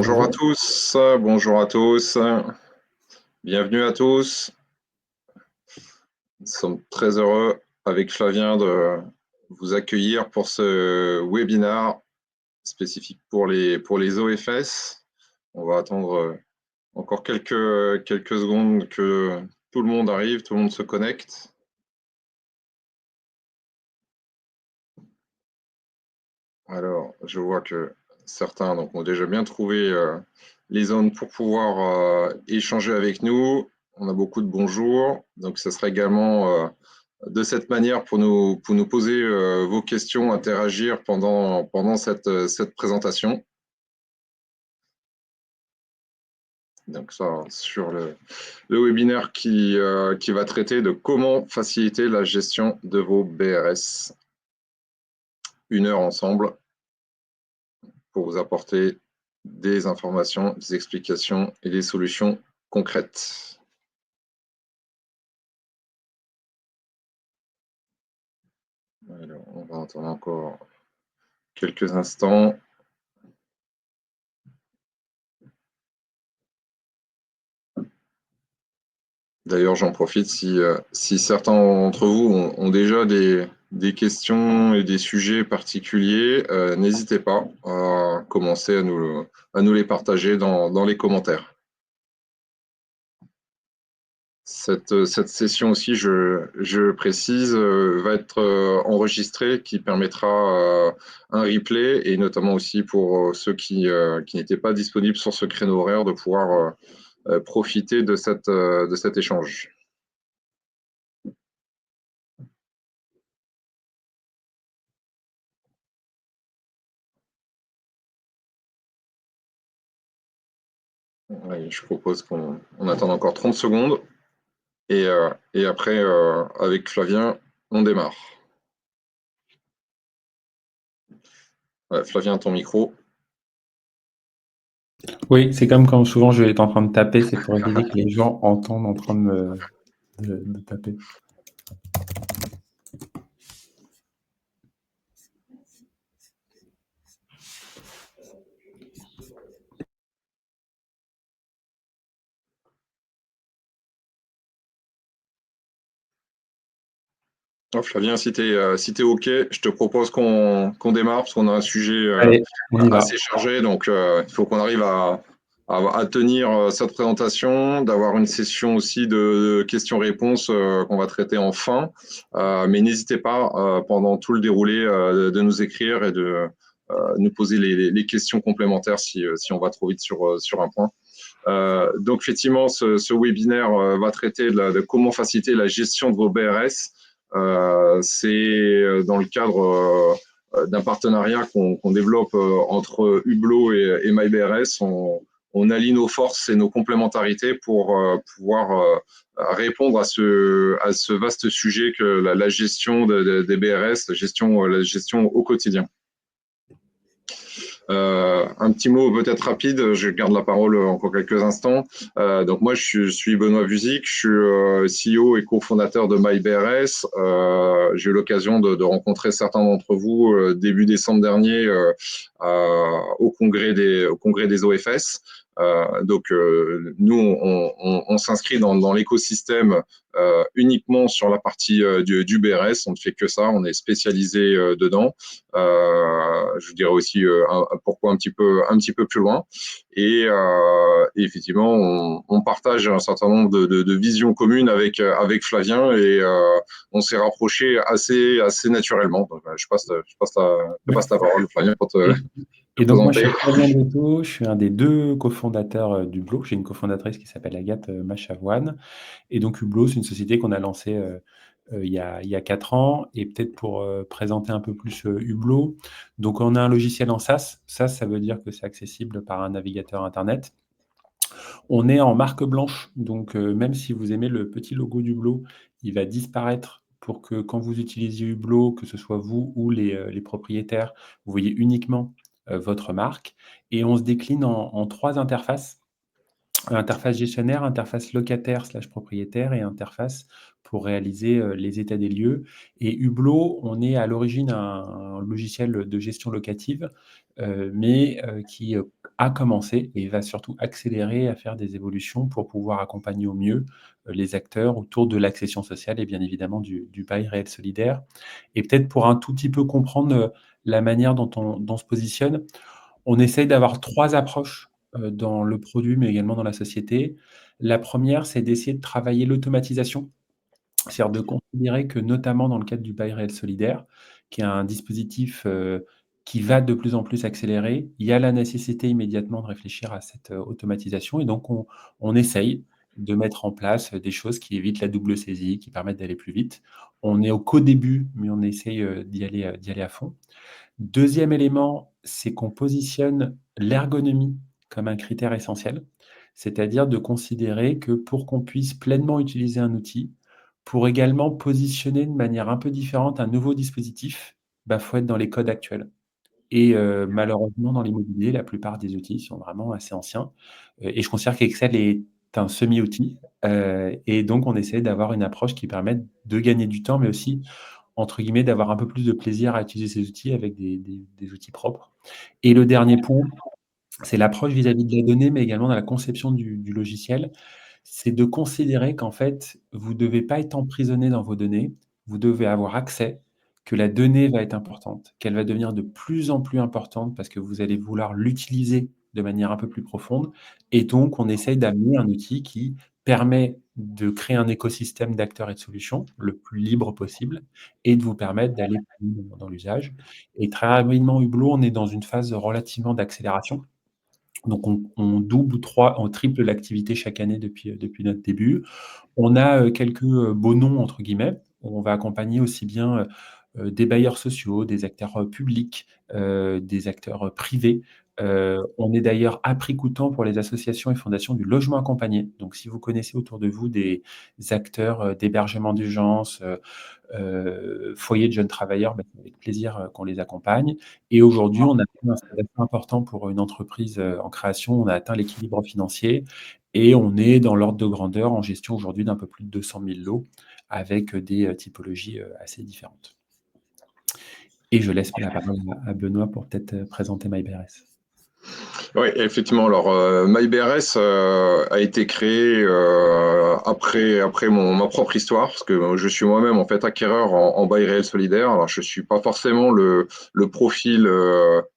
Bonjour à Bonjour. tous, bonjour à tous, bienvenue à tous. Nous sommes très heureux avec Flavien de vous accueillir pour ce webinaire spécifique pour les OFS. On va attendre encore quelques secondes que tout le monde arrive, tout le monde se connecte. Alors, je vois que certains donc, ont déjà bien trouvé les zones pour pouvoir échanger avec nous. On a beaucoup de bonjours, donc ce sera également de cette manière pour nous poser vos questions, interagir pendant cette présentation. Donc ça, sur le webinaire qui va traiter de comment faciliter la gestion de vos BRS. 1 heure ensemble pour vous apporter des informations, des explications et des solutions concrètes. Alors, on va attendre encore quelques instants. D'ailleurs, j'en profite si certains d'entre vous ont déjà des questions et des sujets particuliers, n'hésitez pas à commencer à nous les partager dans les commentaires. Cette session aussi, je précise, va être enregistrée, qui permettra un replay et notamment aussi pour ceux qui n'étaient pas disponibles sur ce créneau horaire de pouvoir profiter de cet échange. Ouais, je propose qu'on attende encore 30 secondes et après, avec Flavien, on démarre. Ouais, Flavien, ton micro. Oui, c'est comme quand souvent je vais en train de taper, c'est pour éviter que les gens entendent en train de taper. Oh, Flavien, si tu es OK, je te propose qu'on démarre parce qu'on a un sujet Allez, on y va. assez chargé. Donc, il faut qu'on arrive à tenir cette présentation, d'avoir une session aussi de questions-réponses qu'on va traiter en fin. Mais n'hésitez pas, pendant tout le déroulé, de nous écrire et de nous poser les questions complémentaires si on va trop vite sur un point. Donc, effectivement, ce webinaire va traiter de comment faciliter la gestion de vos BRS. C'est dans le cadre d'un partenariat qu'on développe entre Hublot et MyBRS. On allie nos forces et nos complémentarités pour pouvoir répondre à ce vaste sujet que la gestion des BRS, la gestion au quotidien. Un petit mot peut-être rapide, je garde la parole encore quelques instants. Donc moi, je suis Benoît Vuzic, je suis CEO et cofondateur de MyBRS. J'ai eu l'occasion de rencontrer certains d'entre vous début décembre dernier au congrès des OFS. Donc nous, on s'inscrit dans l'écosystème uniquement sur la partie du BRS. On ne fait que ça, on est spécialisé dedans. Je dirais aussi pourquoi un petit peu plus loin. Et effectivement, on partage un certain nombre de visions communes avec Flavien et on s'est rapproché assez naturellement. Donc, je passe la parole, Flavien, pour te Et donc moi, je présenter. suis Flavien Breteau, je suis un des 2 cofondateurs d'Hublot. J'ai une cofondatrice qui s'appelle Agathe Machavoine. Et donc Hublot, c'est une société qu'on a lancée il y a 4 ans. Et peut-être pour présenter un peu plus Hublot, donc on a un logiciel en SaaS. SaaS, ça veut dire que c'est accessible par un navigateur Internet. On est en marque blanche, donc même si vous aimez le petit logo d'Hublot, il va disparaître pour que quand vous utilisiez Hublot, que ce soit vous ou les propriétaires, vous voyez uniquement votre marque. Et on se décline en 3 interfaces. Interface gestionnaire, interface locataire/propriétaire et interface pour réaliser, les états des lieux. Et Hublot, on est à l'origine un logiciel de gestion locative, mais qui, a commencé et va surtout accélérer à faire des évolutions pour pouvoir accompagner au mieux, les acteurs autour de l'accession sociale et bien évidemment du bail réel solidaire. Et peut-être pour un tout petit peu comprendre, la manière dont on se positionne, on essaye d'avoir 3 approches, dans le produit, mais également dans la société. La première, c'est d'essayer de travailler l'automatisation, c'est-à-dire de considérer que, notamment dans le cadre du bail réel solidaire, qui est un dispositif, qui va de plus en plus accélérer, il y a la nécessité immédiatement de réfléchir à cette, automatisation et donc on essaye de mettre en place, des choses qui évitent la double saisie, qui permettent d'aller plus vite. On est qu'au début, mais on essaye, d'y aller à fond. Deuxième élément, c'est qu'on positionne l'ergonomie comme un critère essentiel, c'est-à-dire de considérer que pour qu'on puisse pleinement utiliser un outil, pour également positionner de manière un peu différente un nouveau dispositif, bah, faut être dans les codes actuels. Et malheureusement, dans l'immobilier, la plupart des outils sont vraiment assez anciens, et je considère qu'Excel est un semi-outil, et donc on essaie d'avoir une approche qui permette de gagner du temps, mais aussi entre guillemets, d'avoir un peu plus de plaisir à utiliser ces outils avec des outils propres. Et le dernier point, c'est l'approche vis-à-vis de la donnée, mais également dans la conception du logiciel. C'est de considérer qu'en fait, vous ne devez pas être emprisonné dans vos données, vous devez avoir accès, que la donnée va être importante, qu'elle va devenir de plus en plus importante parce que vous allez vouloir l'utiliser de manière un peu plus profonde. Et donc, on essaye d'amener un outil qui permet de créer un écosystème d'acteurs et de solutions le plus libre possible et de vous permettre d'aller plus loin dans l'usage. Et très rapidement, Hublot, on est dans une phase relativement d'accélération. Donc on double ou on triple l'activité chaque année depuis notre début. On a, quelques, «beaux noms» entre guillemets. On va accompagner aussi bien, des bailleurs sociaux, des acteurs, publics, des acteurs, privés. On est d'ailleurs à prix coûtant pour les associations et fondations du logement accompagné. Donc si vous connaissez autour de vous des acteurs, d'hébergement d'urgence, foyer de jeunes travailleurs, bah, c'est avec plaisir, qu'on les accompagne. Et aujourd'hui, on a atteint un stade assez important pour une entreprise, en création. On a atteint l'équilibre financier et on est dans l'ordre de grandeur en gestion aujourd'hui d'un peu plus de 200 000 lots avec, des, typologies, assez différentes. Et je laisse la parole à Benoît pour peut-être, présenter MyBRS. Oui, effectivement. Alors, MyBRS a été créé après ma propre histoire, parce que je suis moi-même en fait acquéreur en bail réel solidaire. Alors, je suis pas forcément le profil,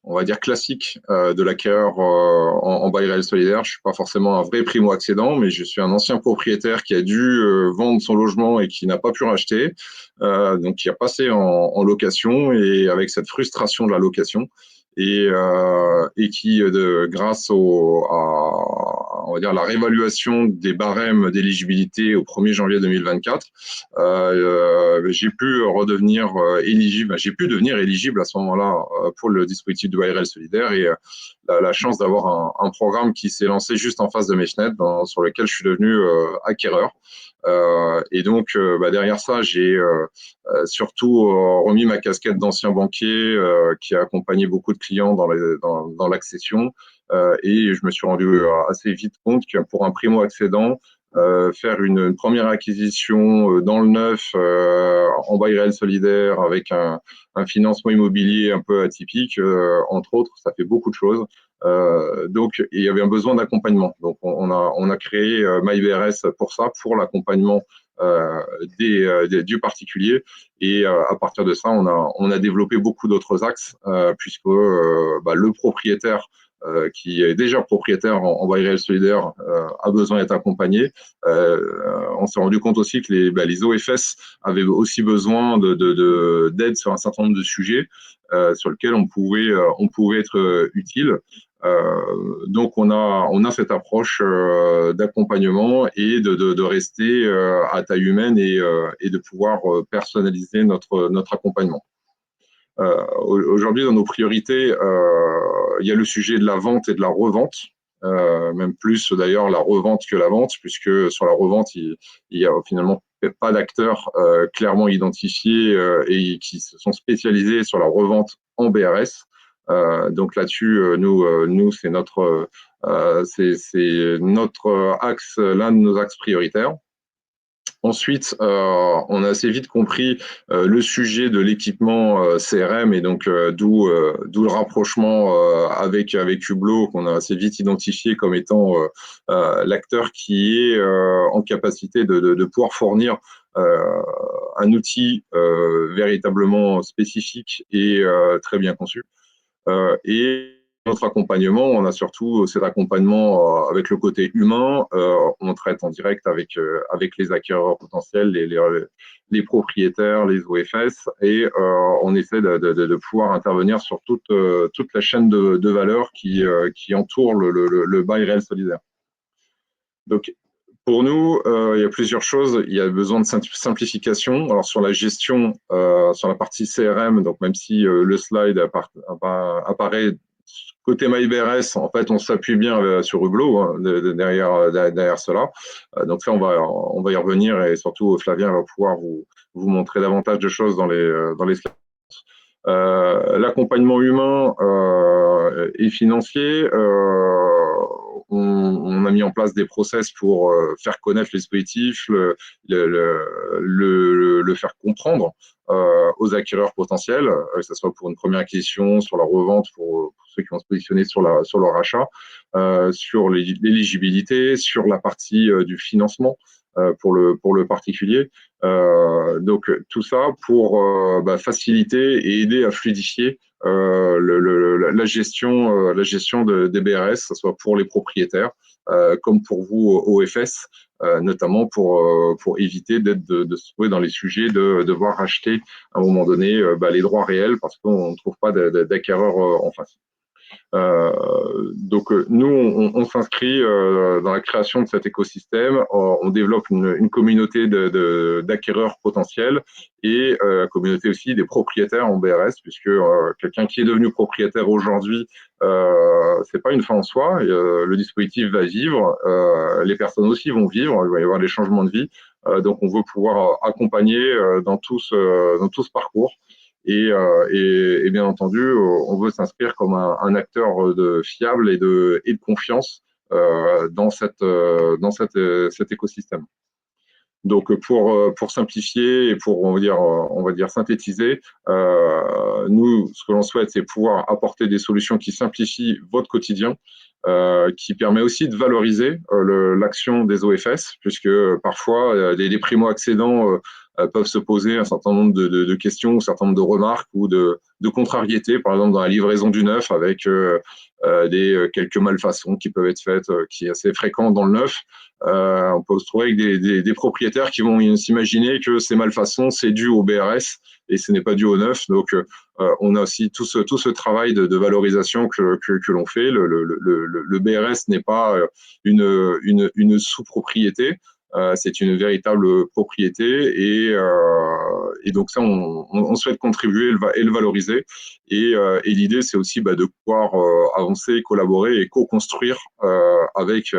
on va dire classique de l'acquéreur en bail réel solidaire. Je suis pas forcément un vrai primo-accédant, mais je suis un ancien propriétaire qui a dû vendre son logement et qui n'a pas pu racheter, donc qui a passé en location et avec cette frustration de la location et qui, grâce on va dire, la réévaluation des barèmes d'éligibilité au 1er janvier 2024, j'ai pu redevenir éligible. J'ai pu devenir éligible à ce moment-là pour le dispositif de ARL solidaire et la chance d'avoir un programme qui s'est lancé juste en face de mes fenêtres, sur lequel je suis devenu acquéreur. Et donc, derrière ça, j'ai surtout remis ma casquette d'ancien banquier qui a accompagné beaucoup de clients dans l'accession. Et je me suis rendu assez vite compte que pour un primo-accédant, faire une première acquisition dans le neuf, en bail réel solidaire, avec un financement immobilier un peu atypique, entre autres, ça fait beaucoup de choses. Donc, il y avait un besoin d'accompagnement. Donc, on a créé MyBRS pour ça, pour l'accompagnement du particulier. Et à partir de ça, on a développé beaucoup d'autres axes, puisque le propriétaire qui est déjà propriétaire en bail réel solidaire a besoin d'être accompagné. On s'est rendu compte aussi que les OFS avaient aussi besoin d'aide sur un certain nombre de sujets sur lesquels on pouvait être utile. Donc on a cette approche d'accompagnement et de rester à taille humaine et de pouvoir personnaliser notre accompagnement. Aujourd'hui, dans nos priorités, il y a le sujet de la vente et de la revente, même plus d'ailleurs la revente que la vente, puisque sur la revente, il y a finalement pas d'acteurs clairement identifiés et qui se sont spécialisés sur la revente en BRS. Donc là-dessus, nous c'est C'est notre axe, l'un de nos axes prioritaires. Ensuite, on a assez vite compris le sujet de l'équipement CRM et donc d'où le rapprochement avec Hublot qu'on a assez vite identifié comme étant l'acteur qui est en capacité de pouvoir fournir un outil véritablement spécifique et très bien conçu. Et notre accompagnement, on a surtout cet accompagnement avec le côté humain. On traite en direct avec les acquéreurs potentiels, les propriétaires, les OFS, et on essaie de pouvoir intervenir sur toute la chaîne de valeur qui entoure le bail réel solidaire. Donc, pour nous, il y a plusieurs choses. Il y a besoin de simplification. Alors, sur la gestion, sur la partie CRM, donc même si le slide apparaît côté MyBRS, en fait, on s'appuie bien sur Hublot hein, derrière cela. Donc ça, on va y revenir et surtout, Flavien va pouvoir vous montrer davantage de choses dans les slides. L'accompagnement humain et financier, on a mis en place des process pour faire connaître les dispositifs, le faire comprendre aux acquéreurs potentiels, que ce soit pour une première acquisition, sur la revente, pour ceux qui vont se positionner sur leur achat, sur l'éligibilité, sur la partie du financement pour le particulier. Donc tout ça pour faciliter et aider à fluidifier la gestion des BRS, que ce soit pour les propriétaires comme pour vous OFS, notamment pour éviter de se trouver dans les sujets de devoir acheter à un moment donné les droits réels parce qu'on ne trouve pas d'acquéreur en face. Donc nous, on s'inscrit dans la création de cet écosystème. On développe une communauté d'acquéreurs potentiels et la communauté aussi des propriétaires en BRS, puisque quelqu'un qui est devenu propriétaire aujourd'hui, c'est pas une fin en soi. Le dispositif va vivre, les personnes aussi vont vivre. Il va y avoir des changements de vie. Donc on veut pouvoir accompagner dans tout ce parcours. Et bien entendu, on veut s'inscrire comme un acteur fiable et de confiance dans cet écosystème. Donc pour simplifier et pour on va dire synthétiser, nous ce que l'on souhaite c'est pouvoir apporter des solutions qui simplifient votre quotidien, qui permet aussi de valoriser l'action des OFS, puisque parfois les primo-accédants peuvent se poser un certain nombre de questions, un certain nombre de remarques ou de contrariétés, par exemple dans la livraison du neuf avec quelques malfaçons qui peuvent être faites, qui est assez fréquent dans le neuf. On peut se trouver avec des propriétaires qui vont s'imaginer que ces malfaçons, c'est dû au BRS et ce n'est pas dû au neuf. Donc, on a aussi tout ce travail de valorisation que l'on fait. Le BRS n'est pas une sous-propriété. C'est une véritable propriété et donc ça, on souhaite contribuer et le valoriser. Et l'idée, c'est aussi de pouvoir avancer, collaborer et co-construire avec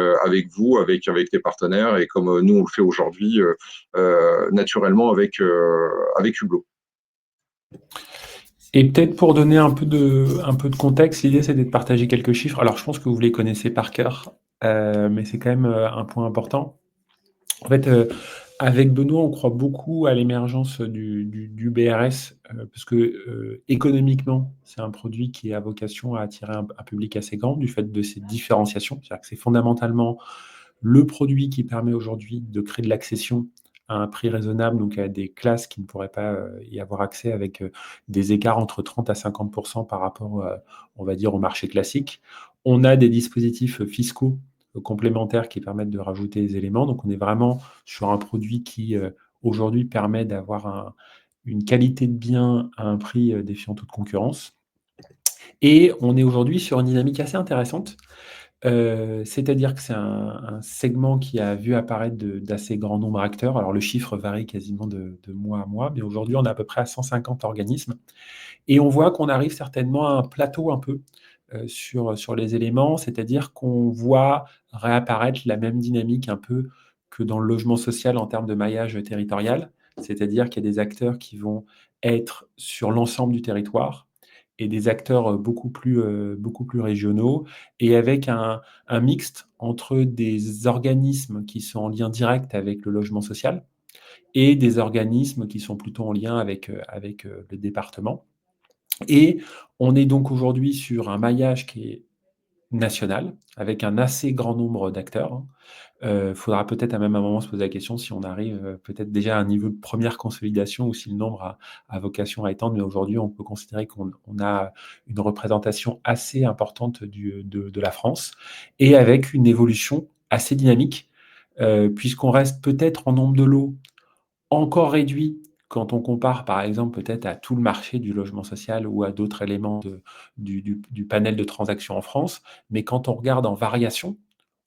vous, avec les partenaires et comme nous, on le fait aujourd'hui naturellement avec Hublot. Et peut-être pour donner un peu de contexte, l'idée c'était de partager quelques chiffres. Alors je pense que vous les connaissez par cœur, mais c'est quand même un point important. En fait, avec Benoît, on croit beaucoup à l'émergence du BRS, parce que économiquement, c'est un produit qui a vocation à attirer un public assez grand du fait de ses différenciations. C'est-à-dire que c'est fondamentalement le produit qui permet aujourd'hui de créer de l'accession à un prix raisonnable, donc à des classes qui ne pourraient pas y avoir accès avec des écarts entre 30 à 50% par rapport, on va dire, au marché classique. On a des dispositifs fiscaux complémentaires qui permettent de rajouter des éléments. Donc, on est vraiment sur un produit qui, aujourd'hui, permet d'avoir une qualité de bien à un prix défiant toute concurrence. Et on est aujourd'hui sur une dynamique assez intéressante. C'est-à-dire que c'est un segment qui a vu apparaître d'assez grand nombre d'acteurs. Alors, le chiffre varie quasiment de mois à mois, mais aujourd'hui, on est à peu près à 150 organismes. Et on voit qu'on arrive certainement à un plateau un peu sur les éléments, c'est-à-dire qu'on voit réapparaître la même dynamique un peu que dans le logement social en termes de maillage territorial, c'est-à-dire qu'il y a des acteurs qui vont être sur l'ensemble du territoire et des acteurs beaucoup plus régionaux, et avec un mixte entre des organismes qui sont en lien direct avec le logement social et des organismes qui sont plutôt en lien avec le département. Et on est donc aujourd'hui sur un maillage qui est national, avec un assez grand nombre d'acteurs, hein. Faudra peut-être à même un moment se poser la question si on arrive, peut-être déjà à un niveau de première consolidation ou si le nombre a vocation à étendre. Mais aujourd'hui, on peut considérer qu'on a une représentation assez importante de la France, et avec une évolution assez dynamique, puisqu'on reste peut-être en nombre de lots encore réduit quand on compare, par exemple, peut-être à tout le marché du logement social ou à d'autres éléments du panel de transactions en France. Mais quand on regarde en variation,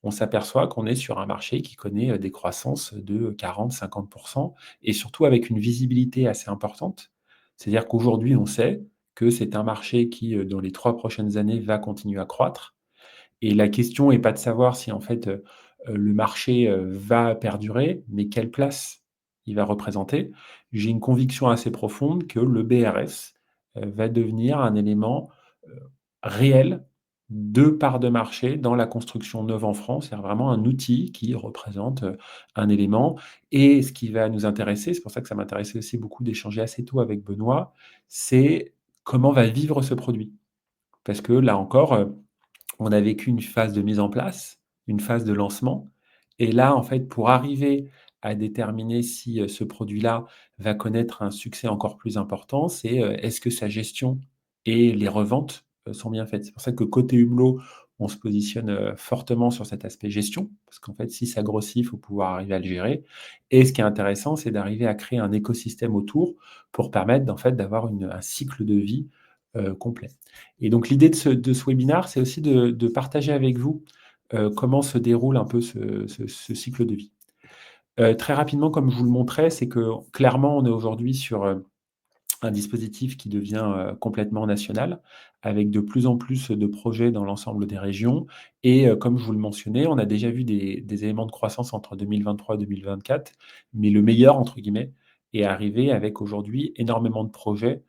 on s'aperçoit qu'on est sur un marché qui connaît des croissances de 40-50%, et surtout avec une visibilité assez importante. C'est-à-dire qu'aujourd'hui, on sait que c'est un marché qui, dans les 3 prochaines années, va continuer à croître. Et la question est pas de savoir si en fait, le marché, va perdurer, mais quelle place il va représenter. J'ai une conviction assez profonde que le BRS, va devenir un élément, heu, réel de part de marché dans la construction neuve en France. C'est vraiment un outil qui représente, un élément. Et ce qui va nous intéresser, c'est pour ça que ça m'intéressait aussi beaucoup d'échanger assez tôt avec Benoît, c'est comment va vivre ce produit? Parce que là encore, on a vécu une phase de mise en place, une phase de lancement, et là, en fait, pour arriver à déterminer si, ce produit-là va connaître un succès encore plus important, c'est, est-ce que sa gestion et les reventes, sont bien faites? C'est pour ça que côté Hublot, on se positionne, fortement sur cet aspect gestion, parce qu'en fait, si ça grossit, il faut pouvoir arriver à le gérer. Et ce qui est intéressant, c'est d'arriver à créer un écosystème autour pour permettre, en fait, d'avoir un cycle de vie, complet. Et donc l'idée de ce webinaire, c'est aussi de partager avec vous, comment se déroule un peu ce cycle de vie. Très rapidement, comme je vous le montrais, c'est que clairement, on est aujourd'hui sur, un dispositif qui devient, complètement national, avec de plus en plus de projets dans l'ensemble des régions. Et comme je vous le mentionnais, on a déjà vu des éléments de croissance entre 2023 et 2024, mais le «meilleur» entre guillemets est arrivé avec aujourd'hui énormément de projets,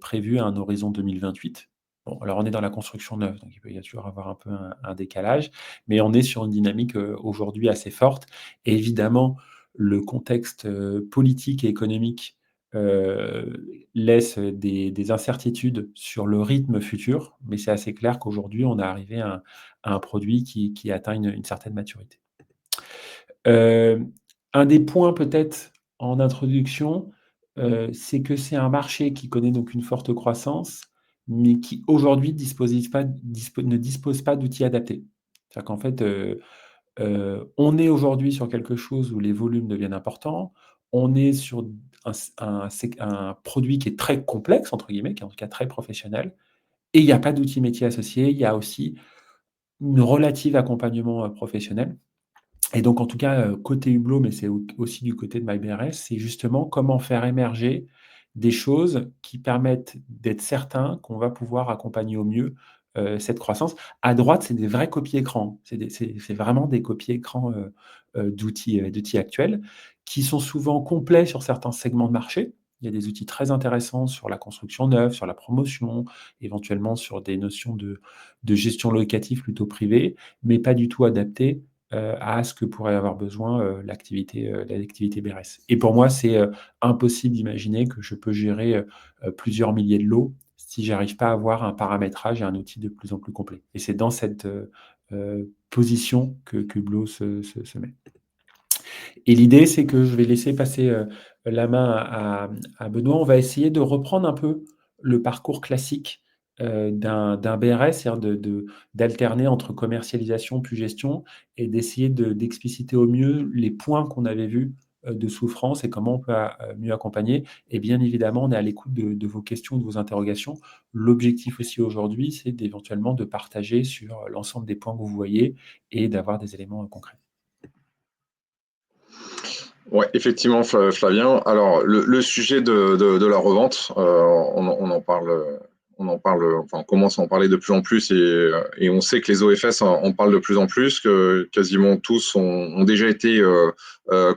prévus à un horizon 2028. Bon, alors on est dans la construction neuve, donc il peut y a toujours avoir un peu un décalage, mais on est sur une dynamique, aujourd'hui assez forte. Et évidemment, le contexte, politique et économique, laisse des incertitudes sur le rythme futur, mais c'est assez clair qu'aujourd'hui, on est arrivé à un produit qui atteint une certaine maturité. Heu, un des points peut-être en introduction, c'est que c'est un marché qui connaît donc une forte croissance, mais qui aujourd'hui ne dispose pas d'outils adaptés. C'est-à-dire qu'en fait, on est aujourd'hui sur quelque chose où les volumes deviennent importants. On est sur un produit qui est «très complexe» entre guillemets, qui est en tout cas très professionnel, et il y a pas d'outils métiers associés. Il y a aussi une relative accompagnement, professionnel. Et donc en tout cas, côté Hublot, mais c'est aussi du côté de MyBRS, c'est justement comment faire émerger des choses qui permettent d'être certain qu'on va pouvoir accompagner au mieux, cette croissance. À droite, c'est des vrais copies-écran. C'est vraiment des copies-écran, d'outils actuels, qui sont souvent complets sur certains segments de marché. Il y a des outils très intéressants sur la construction neuve, sur la promotion, éventuellement sur des notions de gestion locative plutôt privée, mais pas du tout adaptés, à ce que pourrait avoir besoin, l'activité BRS. Et pour moi, c'est, impossible d'imaginer que je peux gérer, plusieurs milliers de lots si j'arrive pas à avoir un paramétrage et un outil de plus en plus complet. Et c'est dans cette, position que Hublot se met. Et l'idée, c'est que je vais laisser passer, la main à Benoît. On va essayer de reprendre un peu le parcours classique, d'un BRS, c'est-à-dire d'alterner entre commercialisation puis gestion, et d'essayer d'expliciter au mieux les points qu'on avait vus, de souffrance, et comment on peut mieux accompagner. Et bien évidemment, on est à l'écoute de vos questions, de vos interrogations. L'objectif aussi aujourd'hui, c'est d'éventuellement de partager sur l'ensemble des points que vous voyez et d'avoir des éléments, concrets. Ouais, effectivement, Flavien. Alors, le sujet de la revente, on en parle, on en parle, enfin, on commence à en parler de plus en plus et on sait que les OFS en parlent de plus en plus, que quasiment tous ont déjà été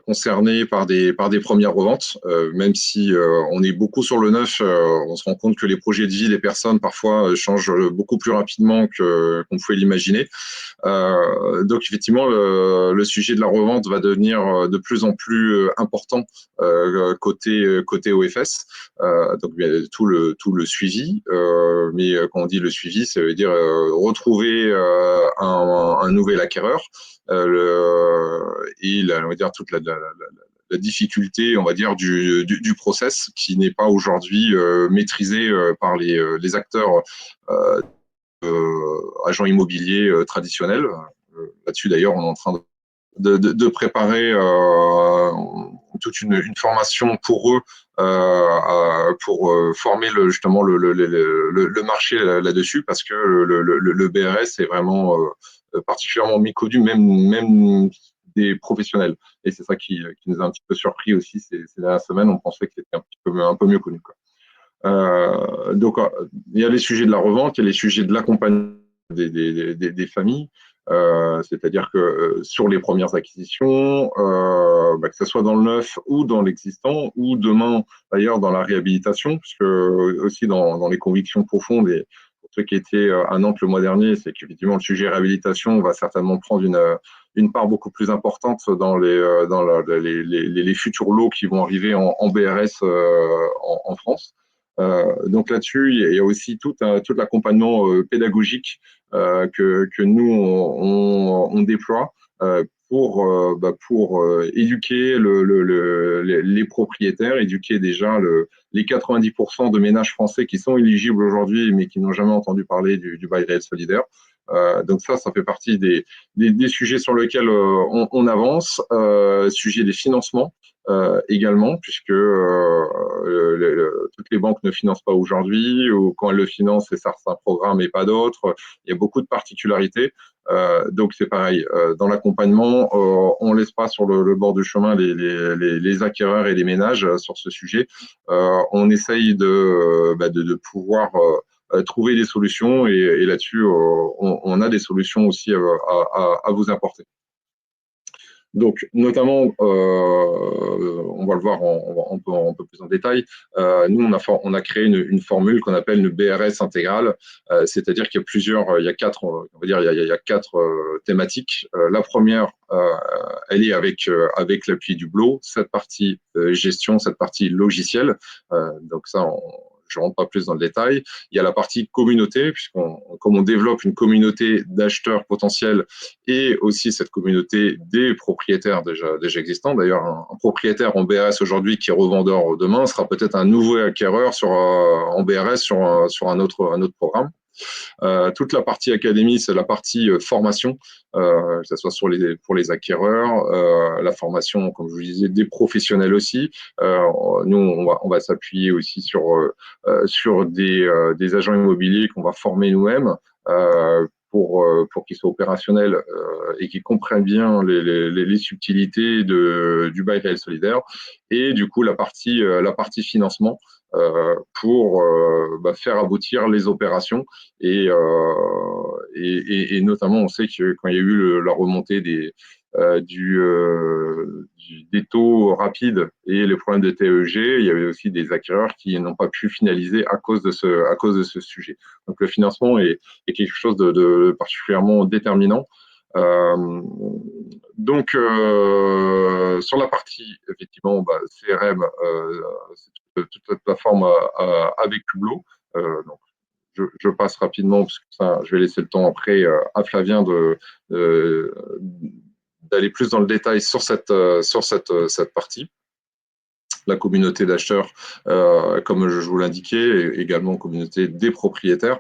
concernés par des premières reventes, même si on est beaucoup sur le neuf, on se rend compte que les projets de vie des personnes parfois changent beaucoup plus rapidement qu'on pouvait l'imaginer. Donc effectivement, le sujet de la revente va devenir de plus en plus important côté OFS. Donc tout le suivi, mais quand on dit le suivi, ça veut dire retrouver un nouvel acquéreur et on va dire toute la difficulté, on va dire, du process qui n'est pas aujourd'hui maîtrisé par les acteurs agents immobiliers traditionnels. Là-dessus, d'ailleurs, on est en train de préparer toute une formation pour eux pour former justement le marché là-dessus parce que le BRS est vraiment particulièrement méconnu, même des professionnels. Et c'est ça qui nous a un petit peu surpris aussi ces dernières semaines. On pensait que c'était un peu mieux connu, quoi. Donc, il y a les sujets de la revente, il y a les sujets de l'accompagnement des familles. C'est-à-dire que sur les premières acquisitions, que ce soit dans le neuf ou dans l'existant, ou demain d'ailleurs dans la réhabilitation, puisque aussi dans les convictions profondes, et pour ceux qui étaient à Nantes le mois dernier, c'est qu'effectivement le sujet réhabilitation va certainement prendre une part beaucoup plus importante dans les futurs lots qui vont arriver en BRS en France. Donc là-dessus, il y a aussi tout l'accompagnement pédagogique que nous, on déploie pour éduquer les propriétaires, éduquer déjà les 90% de ménages français qui sont éligibles aujourd'hui, mais qui n'ont jamais entendu parler du bail réel solidaire. Donc ça fait partie des sujets sur lesquels on avance. Sujet des financements également, puisque toutes les banques ne financent pas aujourd'hui, ou quand elles le financent, c'est certains programmes et pas d'autres. Il y a beaucoup de particularités. Donc c'est pareil, dans l'accompagnement, on ne laisse pas sur le bord du chemin les acquéreurs et les ménages sur ce sujet. On essaye de pouvoir trouver des solutions et là-dessus, on a des solutions aussi à vous apporter. Donc, notamment, on va le voir un peu plus en détail. Nous, on a créé une formule qu'on appelle une BRS intégrale, c'est-à-dire qu'il y a quatre, on va dire, il y a quatre thématiques. La première, elle est avec l'appui du BLO, cette partie gestion, cette partie logicielle. Donc ça, je ne rentre pas plus dans le détail. Il y a la partie communauté, comme on développe une communauté d'acheteurs potentiels et aussi cette communauté des propriétaires déjà existants. D'ailleurs, un propriétaire en BRS aujourd'hui qui est revendeur demain sera peut-être un nouveau acquéreur en BRS sur un autre programme. Toute la partie académie, c'est la partie formation, que ce soit pour les acquéreurs, la formation, comme je vous disais, des professionnels aussi. Nous, on va s'appuyer aussi sur des agents immobiliers qu'on va former nous-mêmes pour qu'ils soient opérationnels et qu'ils comprennent bien les subtilités du bail réel solidaire. Et du coup, la partie financement pour faire aboutir les opérations. Et notamment, on sait que quand il y a eu la remontée des taux rapides et les problèmes de TEG, il y avait aussi des acquéreurs qui n'ont pas pu finaliser à cause de ce sujet. Donc le financement est quelque chose de particulièrement déterminant. Donc sur la partie effectivement CRM, c'est toute la plateforme avec Hublot. Donc je passe rapidement parce que ça, je vais laisser le temps après à Flavien d'aller plus dans le détail sur cette partie. La communauté d'acheteurs, comme je vous l'indiquais, et également communauté des propriétaires.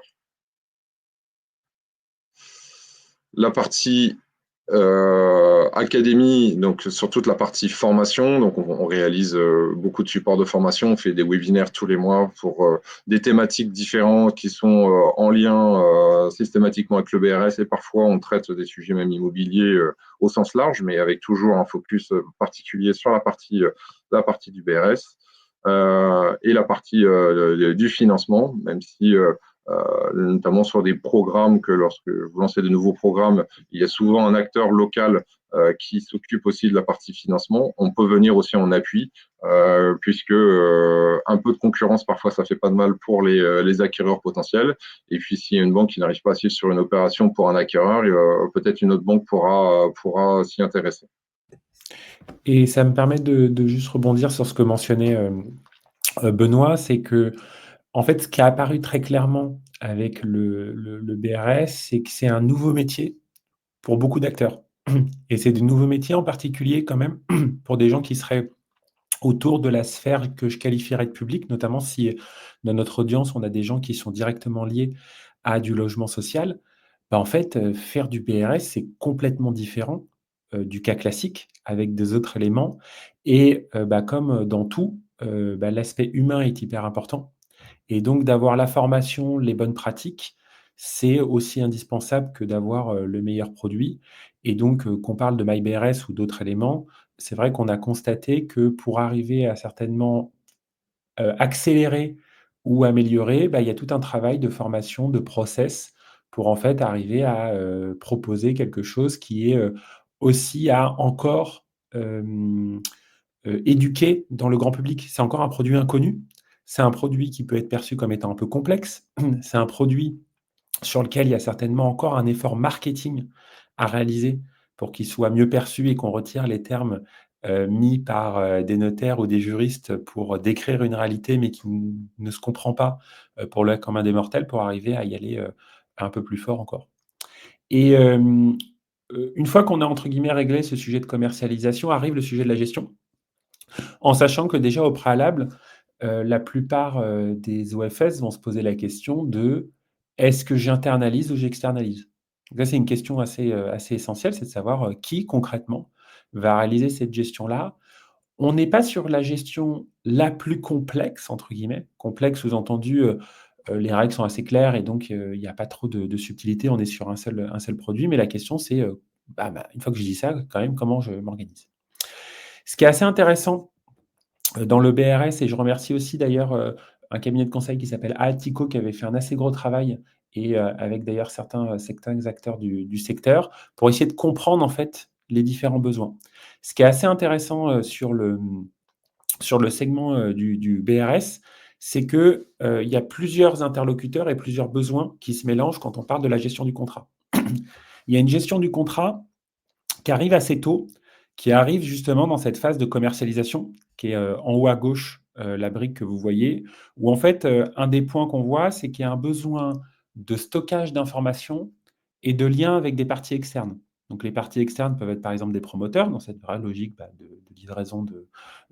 La partie académie, donc sur toute la partie formation, donc on réalise beaucoup de supports de formation, on fait des webinaires tous les mois pour des thématiques différentes qui sont en lien systématiquement avec le BRS et parfois on traite des sujets même immobiliers au sens large, mais avec toujours un focus particulier sur la partie du BRS. Et la partie du financement, même si notamment sur des programmes que lorsque vous lancez de nouveaux programmes, il y a souvent un acteur local qui s'occupe aussi de la partie financement. On peut venir aussi en appui, puisque un peu de concurrence, parfois, ça fait pas de mal pour les acquéreurs potentiels. Et puis, s'il y a une banque qui n'arrive pas à suivre sur une opération pour un acquéreur, peut-être une autre banque pourra s'y intéresser. Et ça me permet de juste rebondir sur ce que mentionnait Benoît, c'est que, en fait, ce qui a apparu très clairement avec le BRS, c'est que c'est un nouveau métier pour beaucoup d'acteurs. Et c'est de nouveaux métiers en particulier quand même pour des gens qui seraient autour de la sphère que je qualifierais de publique, notamment si dans notre audience, on a des gens qui sont directement liés à du logement social. Bah, en fait, faire du PRS, c'est complètement différent du cas classique avec des autres éléments et bah, comme dans tout, bah, l'aspect humain est hyper important et donc d'avoir la formation, les bonnes pratiques, c'est aussi indispensable que d'avoir, le meilleur produit et donc qu'on parle de MyBRS ou d'autres éléments, c'est vrai qu'on a constaté que pour arriver à certainement, accélérer ou améliorer, bah, il y a tout un travail de formation, de process pour en fait arriver à, proposer quelque chose qui est, aussi à encore, hem éduquer dans le grand public. C'est encore un produit inconnu. C'est un produit qui peut être perçu comme étant un peu complexe. C'est un produit sur lequel il y a certainement encore un effort marketing à réaliser pour qu'il soit mieux perçu et qu'on retire les termes, mis par, des notaires ou des juristes pour décrire une réalité, mais qui ne se comprend pas, pour le commun des mortels, pour arriver à y aller, un peu plus fort encore. Et une fois qu'on a entre guillemets «réglé» ce sujet de commercialisation, arrive le sujet de la gestion. En sachant que déjà au préalable, la plupart, des OFS vont se poser la question de: «Est-ce que j'internalise ou j'externalise?» Donc là, c'est une question assez essentielle, c'est de savoir, qui concrètement va réaliser cette gestion-là. On n'est pas sur la gestion «la plus complexe» entre guillemets, complexe sous-entendu, les règles sont assez claires et donc il y a pas trop de subtilité, on est sur un seul produit, mais la question c'est, une fois que je dis ça, quand même, comment je m'organise? Ce qui est assez intéressant dans le BRS et je remercie aussi d'ailleurs, un cabinet de conseil qui s'appelle Atico qui avait fait un assez gros travail et avec d'ailleurs certains acteurs du secteur pour essayer de comprendre en fait les différents besoins. Ce qui est assez intéressant, sur le segment, du BRS, c'est que, il y a plusieurs interlocuteurs et plusieurs besoins qui se mélangent quand on parle de la gestion du contrat. Il y a une gestion du contrat qui arrive assez tôt, qui arrive justement dans cette phase de commercialisation, qui est, en haut à gauche, la brique que vous voyez, où en fait, un des points qu'on voit, c'est qu'il y a un besoin de stockage d'informations et de lien avec des parties externes. Donc les parties externes peuvent être par exemple des promoteurs dans cette vraie logique, de livraison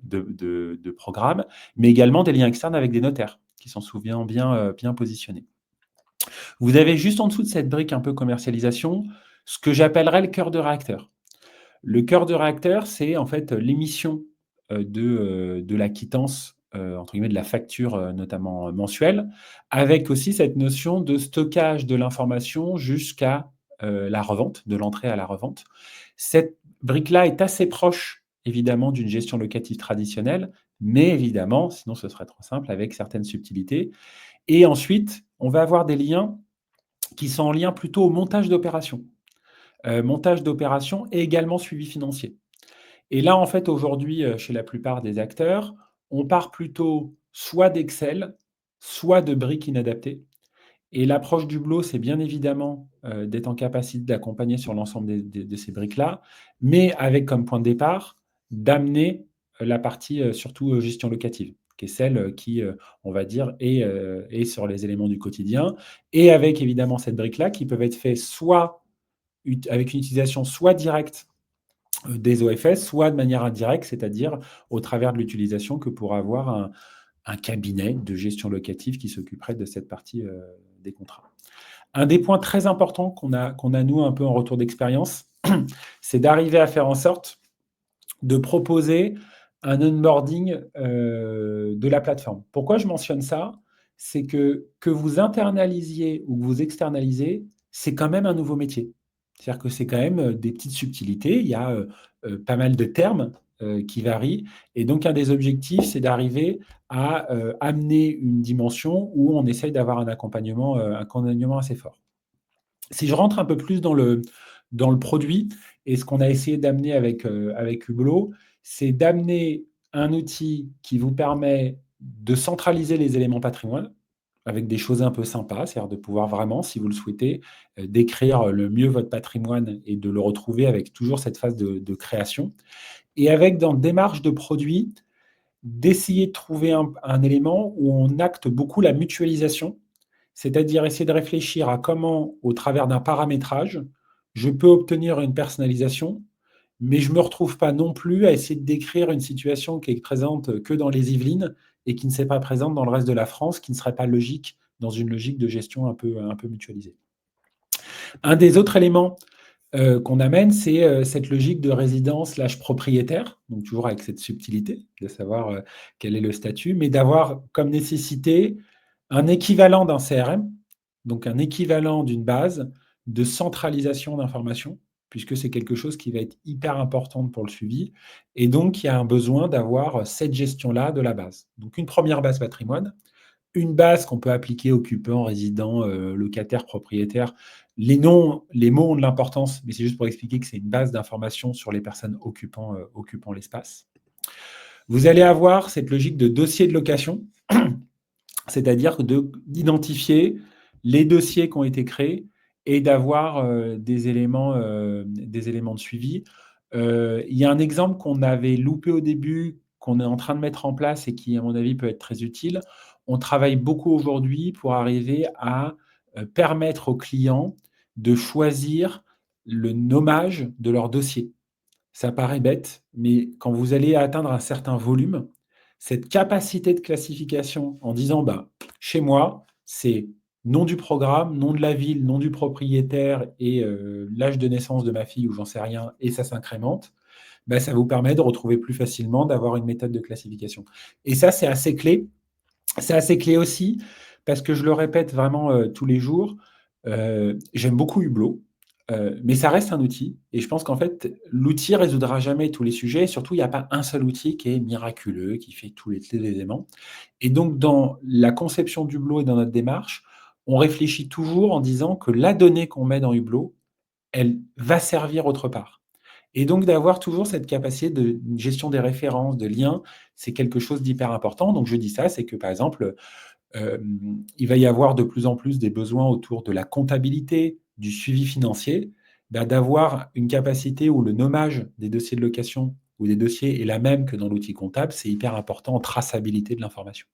de programmes, mais également des liens externes avec des notaires qui sont souvent bien positionnés. Vous avez juste en dessous de cette brique un peu commercialisation, ce que j'appellerais le cœur de réacteur. Le cœur de réacteur, c'est en fait l'émission, de la quittance, entre guillemets «de la facture», notamment, mensuelle, avec aussi cette notion de stockage de l'information jusqu'à, la revente, de l'entrée à la revente. Cette brique-là est assez proche, évidemment, d'une gestion locative traditionnelle, mais évidemment, sinon ce serait trop simple, avec certaines subtilités et ensuite, on va avoir des liens qui sont en lien plutôt au montage d'opérations. Montage d'opérations et également suivi financier. Et là, en fait, aujourd'hui, chez la plupart des acteurs, on part plutôt soit d'Excel, soit de briques inadaptées. Et l'approche du Hublot, c'est bien évidemment, d'être en capacité d'accompagner sur l'ensemble de ces briques-là, mais avec comme point de départ, d'amener, la partie, surtout, gestion locative, qui est celle, qui, on va dire est sur les éléments du quotidien et avec évidemment cette brique-là qui peuvent être faits soit avec une utilisation soit directe des OFS, soit de manière indirecte, c'est-à-dire au travers de l'utilisation que pourra avoir un cabinet de gestion locative qui s'occuperait de cette partie des contrats. Un des points très importants qu'on a nous un peu en retour d'expérience, c'est d'arriver à faire en sorte de proposer un onboarding de la plateforme. Pourquoi je mentionne ça? C'est que vous internalisiez ou que vous externalisez, c'est quand même un nouveau métier. C'est-à-dire que c'est quand même des petites subtilités. Il y a pas mal de termes qui varie. Et donc, un des objectifs, c'est d'arriver à amener une dimension où on essaye d'avoir un accompagnement assez fort. Si je rentre un peu plus dans le produit, et ce qu'on a essayé d'amener avec Hublot, c'est d'amener un outil qui vous permet de centraliser les éléments patrimoine avec des choses un peu sympas, c'est-à-dire de pouvoir vraiment, si vous le souhaitez, décrire le mieux votre patrimoine et de le retrouver avec toujours cette phase de création. Et avec, dans démarche de produit, d'essayer de trouver un élément où on acte beaucoup la mutualisation, c'est-à-dire essayer de réfléchir à comment, au travers d'un paramétrage, je peux obtenir une personnalisation, mais je ne me retrouve pas non plus à essayer de décrire une situation qui est présente que dans les Yvelines et qui ne serait pas présente dans le reste de la France, qui ne serait pas logique dans une logique de gestion un peu mutualisée. Un des autres éléments qu'on amène, c'est cette logique de résidence/propriétaire, donc toujours avec cette subtilité de savoir quel est le statut, mais d'avoir comme nécessité un équivalent d'un CRM, donc un équivalent d'une base de centralisation d'informations, puisque c'est quelque chose qui va être hyper important pour le suivi. Et donc, il y a un besoin d'avoir cette gestion-là de la base. Donc, une première base patrimoine, une base qu'on peut appliquer occupant, résident, locataire, propriétaire. Les noms, les mots ont de l'importance, mais c'est juste pour expliquer que c'est une base d'information sur les personnes occupant l'espace. Vous allez avoir cette logique de dossier de location, c'est-à-dire d'identifier les dossiers qui ont été créés et d'avoir des éléments de suivi. Il y a un exemple qu'on avait loupé au début, qu'on est en train de mettre en place et qui, à mon avis, peut être très utile. On travaille beaucoup aujourd'hui pour arriver à permettre aux clients de choisir le nommage de leur dossier. Ça paraît bête, mais quand vous allez atteindre un certain volume, cette capacité de classification en disant, bah, chez moi, c'est nom du programme, nom de la ville, nom du propriétaire et l'âge de naissance de ma fille ou j'en sais rien, et ça s'incrémente, bah, ça vous permet de retrouver plus facilement, d'avoir une méthode de classification. Et ça, c'est assez clé. C'est assez clé aussi parce que je le répète vraiment tous les jours, j'aime beaucoup Hublot, mais ça reste un outil et je pense qu'en fait, l'outil résoudra jamais tous les sujets. Surtout, il n'y a pas un seul outil qui est miraculeux, qui fait tous les éléments. Et donc, dans la conception d'Hublot et dans notre démarche, on réfléchit toujours en disant que la donnée qu'on met dans Hublot, elle va servir autre part. Et donc, d'avoir toujours cette capacité de gestion des références, de liens, c'est quelque chose d'hyper important. Donc, je dis ça, c'est que par exemple, il va y avoir de plus en plus des besoins autour de la comptabilité, du suivi financier, bah, d'avoir une capacité où le nommage des dossiers de location ou des dossiers est la même que dans l'outil comptable, c'est hyper important en traçabilité de l'information.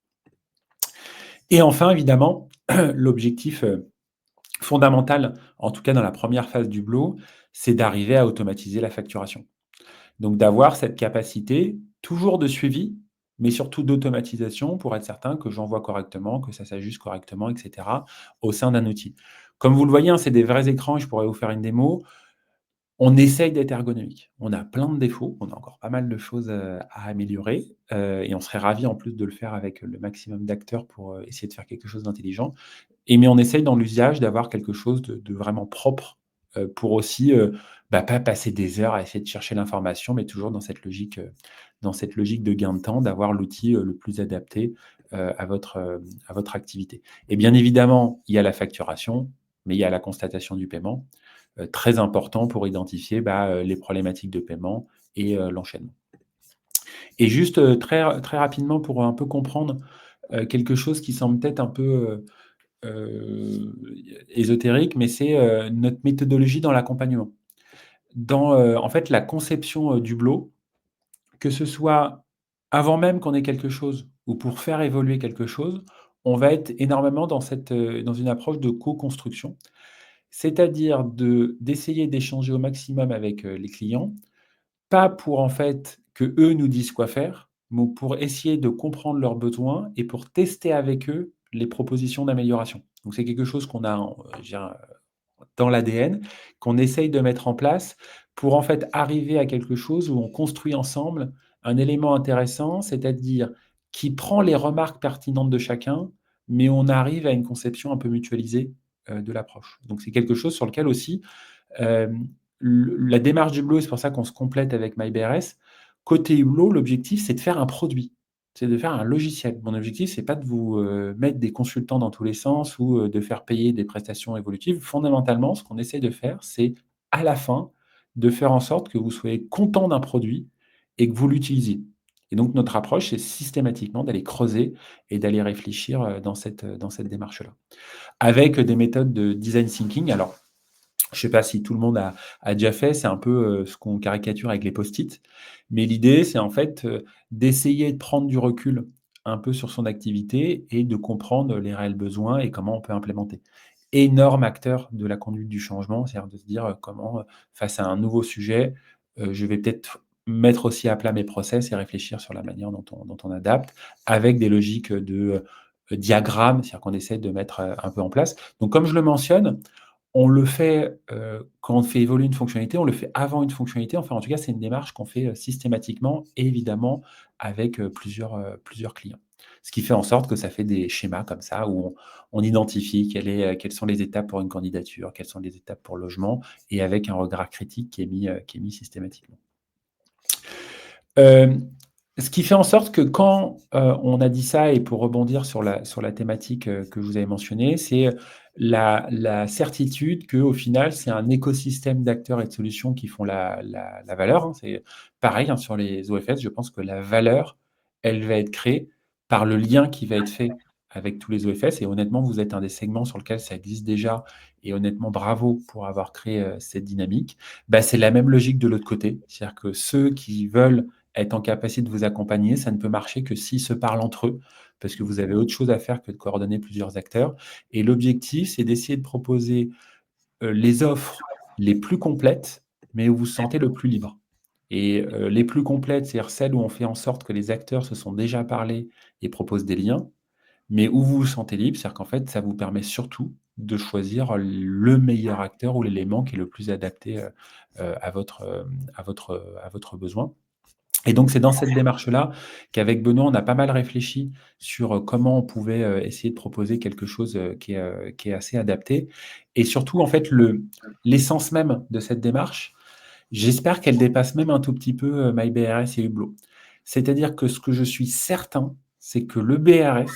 Et enfin, évidemment, l'objectif fondamental, en tout cas dans la première phase du Hublot, c'est d'arriver à automatiser la facturation. Donc d'avoir cette capacité toujours de suivi, mais surtout d'automatisation pour être certain que j'envoie correctement, que ça s'ajuste correctement, etc. au sein d'un outil. Comme vous le voyez, hein, c'est des vrais écrans et je pourrais vous faire une démo. On essaye d'être ergonomique. On a plein de défauts, on a encore pas mal de choses à améliorer et on serait ravis en plus de le faire avec le maximum d'acteurs pour essayer de faire quelque chose d'intelligent. Mais on essaye dans l'usage d'avoir quelque chose de vraiment propre pour aussi pas passer des heures à essayer de chercher l'information, mais toujours dans cette logique de gain de temps, d'avoir l'outil le plus adapté à votre activité. Et bien évidemment, il y a la facturation, mais il y a la constatation du paiement, très important pour identifier les problématiques de paiement et l'enchaînement. Et juste très, très rapidement pour un peu comprendre quelque chose qui semble peut-être un peu ésotérique, mais c'est notre méthodologie dans l'accompagnement. Dans en fait la conception d'Hublot, que ce soit avant même qu'on ait quelque chose ou pour faire évoluer quelque chose, on va être énormément dans une approche de co-construction. C'est-à-dire d'essayer d'échanger au maximum avec les clients, pas pour en fait que eux nous disent quoi faire, mais pour essayer de comprendre leurs besoins et pour tester avec eux les propositions d'amélioration. Donc c'est quelque chose qu'on a je dirais, dans l'ADN, qu'on essaye de mettre en place pour en fait arriver à quelque chose où on construit ensemble un élément intéressant, c'est-à-dire qui prend les remarques pertinentes de chacun, mais on arrive à une conception un peu mutualisée de l'approche. Donc c'est quelque chose sur lequel aussi la démarche du Hublot, c'est pour ça qu'on se complète avec MyBRS, Côté Hublot, l'objectif, c'est de faire un produit, c'est de faire un logiciel. Mon objectif, c'est pas de vous mettre des consultants dans tous les sens ou de faire payer des prestations évolutives. Fondamentalement, ce qu'on essaie de faire, c'est à la fin de faire en sorte que vous soyez content d'un produit et que vous l'utilisiez. Et donc, notre approche, c'est systématiquement d'aller creuser et d'aller réfléchir dans cette démarche-là. Avec des méthodes de design thinking. Alors, je ne sais pas si tout le monde a déjà fait, c'est un peu ce qu'on caricature avec les post-it. Mais l'idée, c'est en fait d'essayer de prendre du recul un peu sur son activité et de comprendre les réels besoins et comment on peut implémenter. Énorme acteur de la conduite du changement, c'est-à-dire de se dire comment, face à un nouveau sujet, je vais peut-être mettre aussi à plat mes process et réfléchir sur la manière dont on adapte, avec des logiques de diagramme, c'est-à-dire qu'on essaie de mettre un peu en place. Donc, comme je le mentionne, on le fait, quand on fait évoluer une fonctionnalité, on le fait avant une fonctionnalité. Enfin, en tout cas, c'est une démarche qu'on fait, systématiquement et évidemment avec, plusieurs clients. Ce qui fait en sorte que ça fait des schémas comme ça où on identifie quelles sont les étapes pour une candidature, quelles sont les étapes pour le logement et avec un regard critique qui est mis systématiquement. Hem, Ce qui fait en sorte que quand, on a dit ça et pour rebondir sur la thématique, que je vous avais mentionnée, c'est la certitude qu'au final, c'est un écosystème d'acteurs et de solutions qui font la valeur, hein. C'est pareil, hein, sur les OFS, je pense que la valeur, elle va être créée par le lien qui va être fait avec tous les OFS et honnêtement, vous êtes un des segments sur lequel ça existe déjà et honnêtement, bravo pour avoir créé, cette dynamique. Bah, c'est la même logique de l'autre côté. C'est-à-dire que ceux qui veulent être en capacité de vous accompagner, ça ne peut marcher que s'ils se parlent entre eux, parce que vous avez autre chose à faire que de coordonner plusieurs acteurs. Et l'objectif, c'est d'essayer de proposer les offres les plus complètes, mais où vous vous sentez le plus libre. Et les plus complètes, c'est-à-dire celles où on fait en sorte que les acteurs se sont déjà parlé et proposent des liens, mais où vous vous sentez libre, c'est-à-dire qu'en fait, ça vous permet surtout de choisir le meilleur acteur ou l'élément qui est le plus adapté à votre besoin. Et donc, c'est dans cette démarche-là qu'avec Benoît, on a pas mal réfléchi sur comment on pouvait essayer de proposer quelque chose qui est assez adapté. Et surtout, en fait, l'essence même de cette démarche, j'espère qu'elle dépasse même un tout petit peu MyBRS et Hublot. C'est-à-dire que ce que je suis certain, c'est que le BRS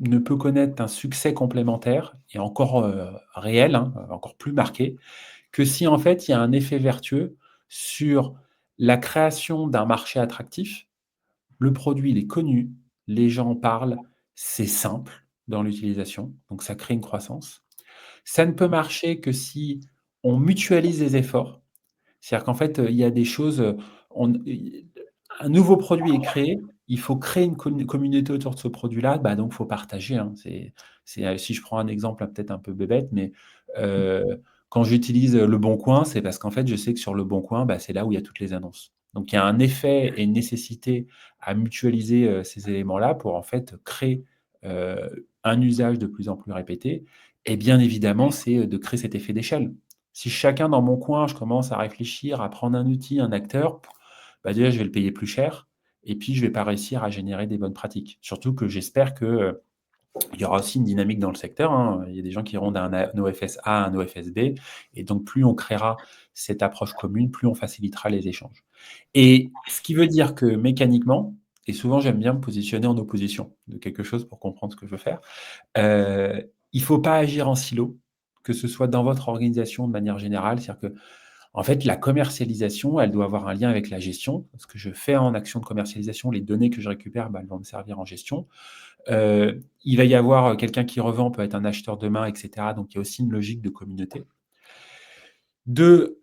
ne peut connaître un succès complémentaire et encore réel, hein, encore plus marqué, que si en fait il y a un effet vertueux sur la création d'un marché attractif. Le produit, il est connu, les gens en parlent, c'est simple dans l'utilisation, donc ça crée une croissance. Ça ne peut marcher que si on mutualise les efforts. C'est-à-dire qu'en fait, il y a des choses, on un nouveau produit est créé, il faut créer une communauté autour de ce produit-là, bah, donc il faut partager, hein. Si je prends un exemple, peut-être un peu bébête, mais quand j'utilise, Le Bon Coin, c'est parce qu'en fait, je sais que sur Le Bon Coin, bah, c'est là où il y a toutes les annonces. Donc il y a un effet et une nécessité à mutualiser, ces éléments-là pour en fait créer, un usage de plus en plus répété et bien évidemment, c'est, de créer cet effet d'échelle. Si chacun dans mon coin, je commence à réfléchir, à prendre un outil, un acteur, bah, déjà, je vais le payer plus cher et puis je vais pas réussir à générer des bonnes pratiques. Surtout que j'espère que, il y aura aussi une dynamique dans le secteur, hein. Il y a des gens qui iront d'un OFS A à un OFS B et donc plus on créera cette approche commune, plus on facilitera les échanges. Et ce qui veut dire que mécaniquement et souvent j'aime bien me positionner en opposition de quelque chose pour comprendre ce que je veux faire, il faut pas agir en silo, que ce soit dans votre organisation de manière générale. C'est-à-dire que en fait, la commercialisation, elle doit avoir un lien avec la gestion. Ce que je fais en action de commercialisation, les données que je récupère, bah, elles vont me servir en gestion. Il va y avoir quelqu'un qui revend, peut être un acheteur demain, et cetera. Donc, il y a aussi une logique de communauté. Deux,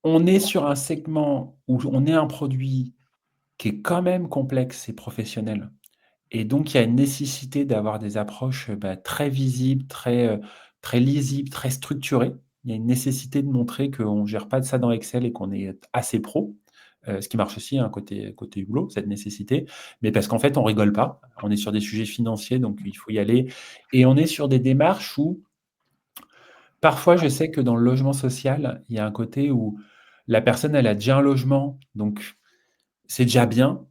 on est sur un segment où on est un produit qui est quand même complexe et professionnel. Et donc, il y a une nécessité d'avoir des approches bah, très visibles, très lisibles, très structurées. Il y a une nécessité de montrer qu'on ne gère pas de ça dans Excel et qu'on est assez pro. Ce qui marche aussi, hein, côté Hublot, cette nécessité. Mais parce qu'en fait, on rigole pas. On est sur des sujets financiers, donc il faut y aller. Et on est sur des démarches où, parfois, je sais que dans le logement social, il y a un côté où la personne, elle a déjà un logement, donc c'est déjà bien.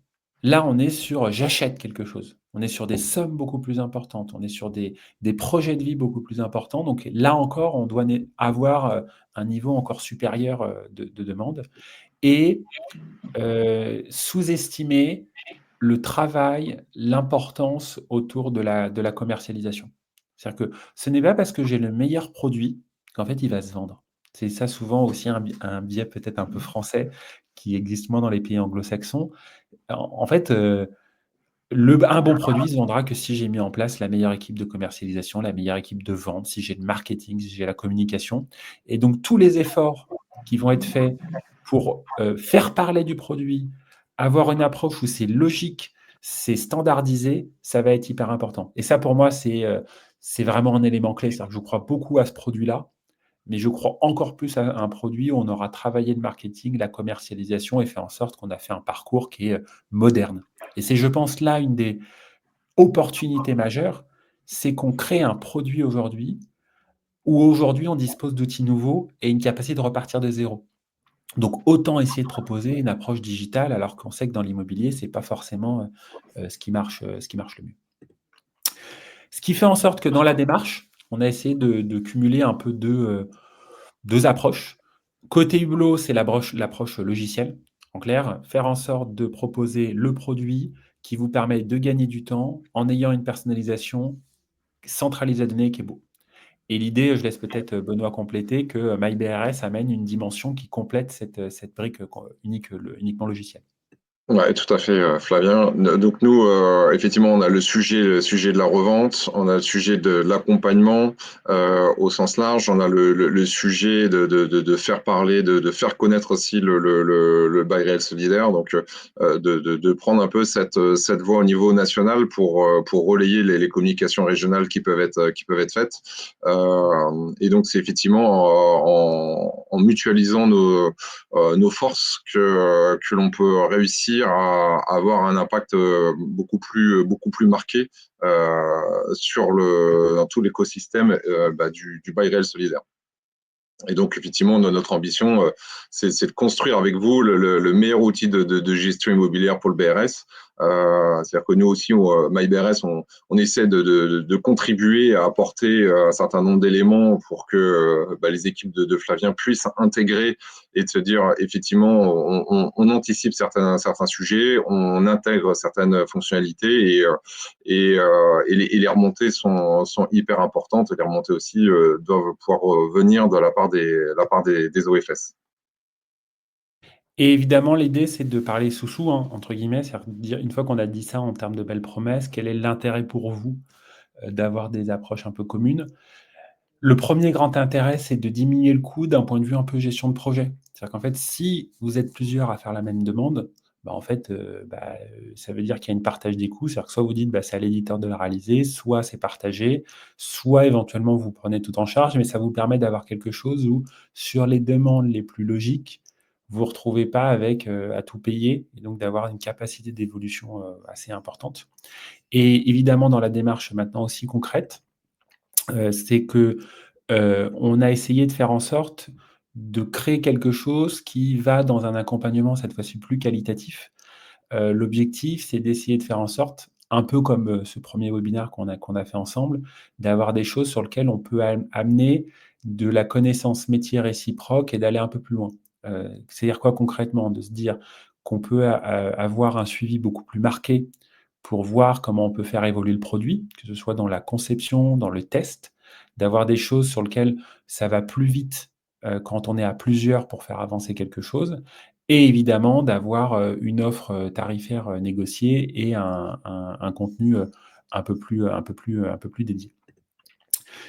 Là, on est sur j'achète quelque chose. On est sur des sommes beaucoup plus importantes. On est sur des projets de vie beaucoup plus importants. Donc là encore, on doit avoir un niveau encore supérieur de demande. et sous-estimer le travail, l'importance autour de la commercialisation. C'est-à-dire que ce n'est pas parce que j'ai le meilleur produit qu'en fait il va se vendre. C'est ça souvent aussi un biais peut-être un peu français qui existe moins dans les pays anglo-saxons. En fait, un bon produit se vendra que si j'ai mis en place la meilleure équipe de commercialisation, la meilleure équipe de vente, si j'ai le marketing, si j'ai la communication. Et donc, tous les efforts qui vont être faits pour faire parler du produit, avoir une approche où c'est logique, c'est standardisé, ça va être hyper important. Et ça, pour moi, c'est vraiment un élément clé. C'est-à-dire que je crois beaucoup à ce produit-là, mais je crois encore plus à un produit où on aura travaillé le marketing, la commercialisation et fait en sorte qu'on a fait un parcours qui est moderne. Et c'est, je pense, là une des opportunités majeures, c'est qu'on crée un produit aujourd'hui où aujourd'hui on dispose d'outils nouveaux et une capacité de repartir de zéro. Donc autant essayer de proposer une approche digitale alors qu'on sait que dans l'immobilier, c'est pas forcément ce qui marche le mieux. Ce qui fait en sorte que dans la démarche, on a essayé de cumuler un peu deux approches. Côté Hublot, c'est l'approche logicielle. En clair, faire en sorte de proposer le produit qui vous permet de gagner du temps en ayant une personnalisation centralisée de données qui est beau. Et l'idée, je laisse peut-être Benoît compléter, que MyBRS amène une dimension qui complète cette brique uniquement logicielle. Ouais, tout à fait, Flavien. Donc nous, effectivement, on a le sujet de la revente, on a le sujet de l'accompagnement au sens large, on a le sujet de faire parler, de faire connaître aussi le bail réel solidaire, donc de prendre un peu cette voie au niveau national pour relayer les communications régionales qui peuvent être faites. Et donc c'est effectivement en mutualisant nos forces que l'on peut réussir à avoir un impact beaucoup plus marqué dans tout l'écosystème du bail réel solidaire. Et donc, effectivement, notre ambition, c'est de construire avec vous le meilleur outil de gestion immobilière pour le BRS. C'est-à-dire que nous aussi, MyBRS, on essaie de contribuer à apporter un certain nombre d'éléments pour que les équipes de Flavien puissent intégrer et de se dire, effectivement, on anticipe certains sujets, on intègre certaines fonctionnalités et les remontées sont hyper importantes. Les remontées aussi doivent pouvoir venir de la part des OFS. Et évidemment, l'idée, c'est de parler sous-sous, hein, entre guillemets, c'est-à-dire dire, une fois qu'on a dit ça en termes de belles promesses, quel est l'intérêt pour vous d'avoir des approches un peu communes? Le premier grand intérêt, c'est de diminuer le coût d'un point de vue un peu gestion de projet. C'est-à-dire qu'en fait, si vous êtes plusieurs à faire la même demande, ça veut dire qu'il y a une partage des coûts. C'est-à-dire que soit vous dites, c'est à l'éditeur de la réaliser, soit c'est partagé, soit éventuellement vous prenez tout en charge, mais ça vous permet d'avoir quelque chose où, sur les demandes les plus logiques, vous ne vous retrouvez pas avec à tout payer, et donc d'avoir une capacité d'évolution assez importante. Et évidemment, dans la démarche maintenant aussi concrète, c'est que on a essayé de faire en sorte de créer quelque chose qui va dans un accompagnement, cette fois-ci plus qualitatif. L'objectif, c'est d'essayer de faire en sorte, un peu comme ce premier webinaire qu'on a fait ensemble, d'avoir des choses sur lesquelles on peut amener de la connaissance métier réciproque et d'aller un peu plus loin. C'est-à-dire quoi concrètement? De se dire qu'on peut avoir un suivi beaucoup plus marqué pour voir comment on peut faire évoluer le produit, que ce soit dans la conception, dans le test, d'avoir des choses sur lesquelles ça va plus vite quand on est à plusieurs pour faire avancer quelque chose, et évidemment d'avoir une offre tarifaire négociée et un contenu un peu plus dédié.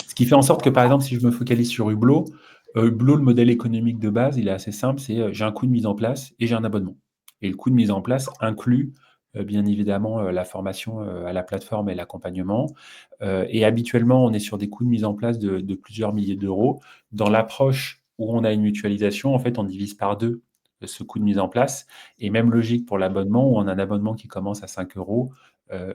Ce qui fait en sorte que, par exemple, si je me focalise sur Hublot, Hublot, le modèle économique de base, il est assez simple, c'est j'ai un coût de mise en place et j'ai un abonnement. Et le coût de mise en place inclut bien évidemment la formation à la plateforme et l'accompagnement. Et habituellement, on est sur des coûts de mise en place de plusieurs milliers d'euros. Dans l'approche où on a une mutualisation, en fait, on divise par deux ce coût de mise en place. Et même logique pour l'abonnement, où on a un abonnement qui commence à 5 euros.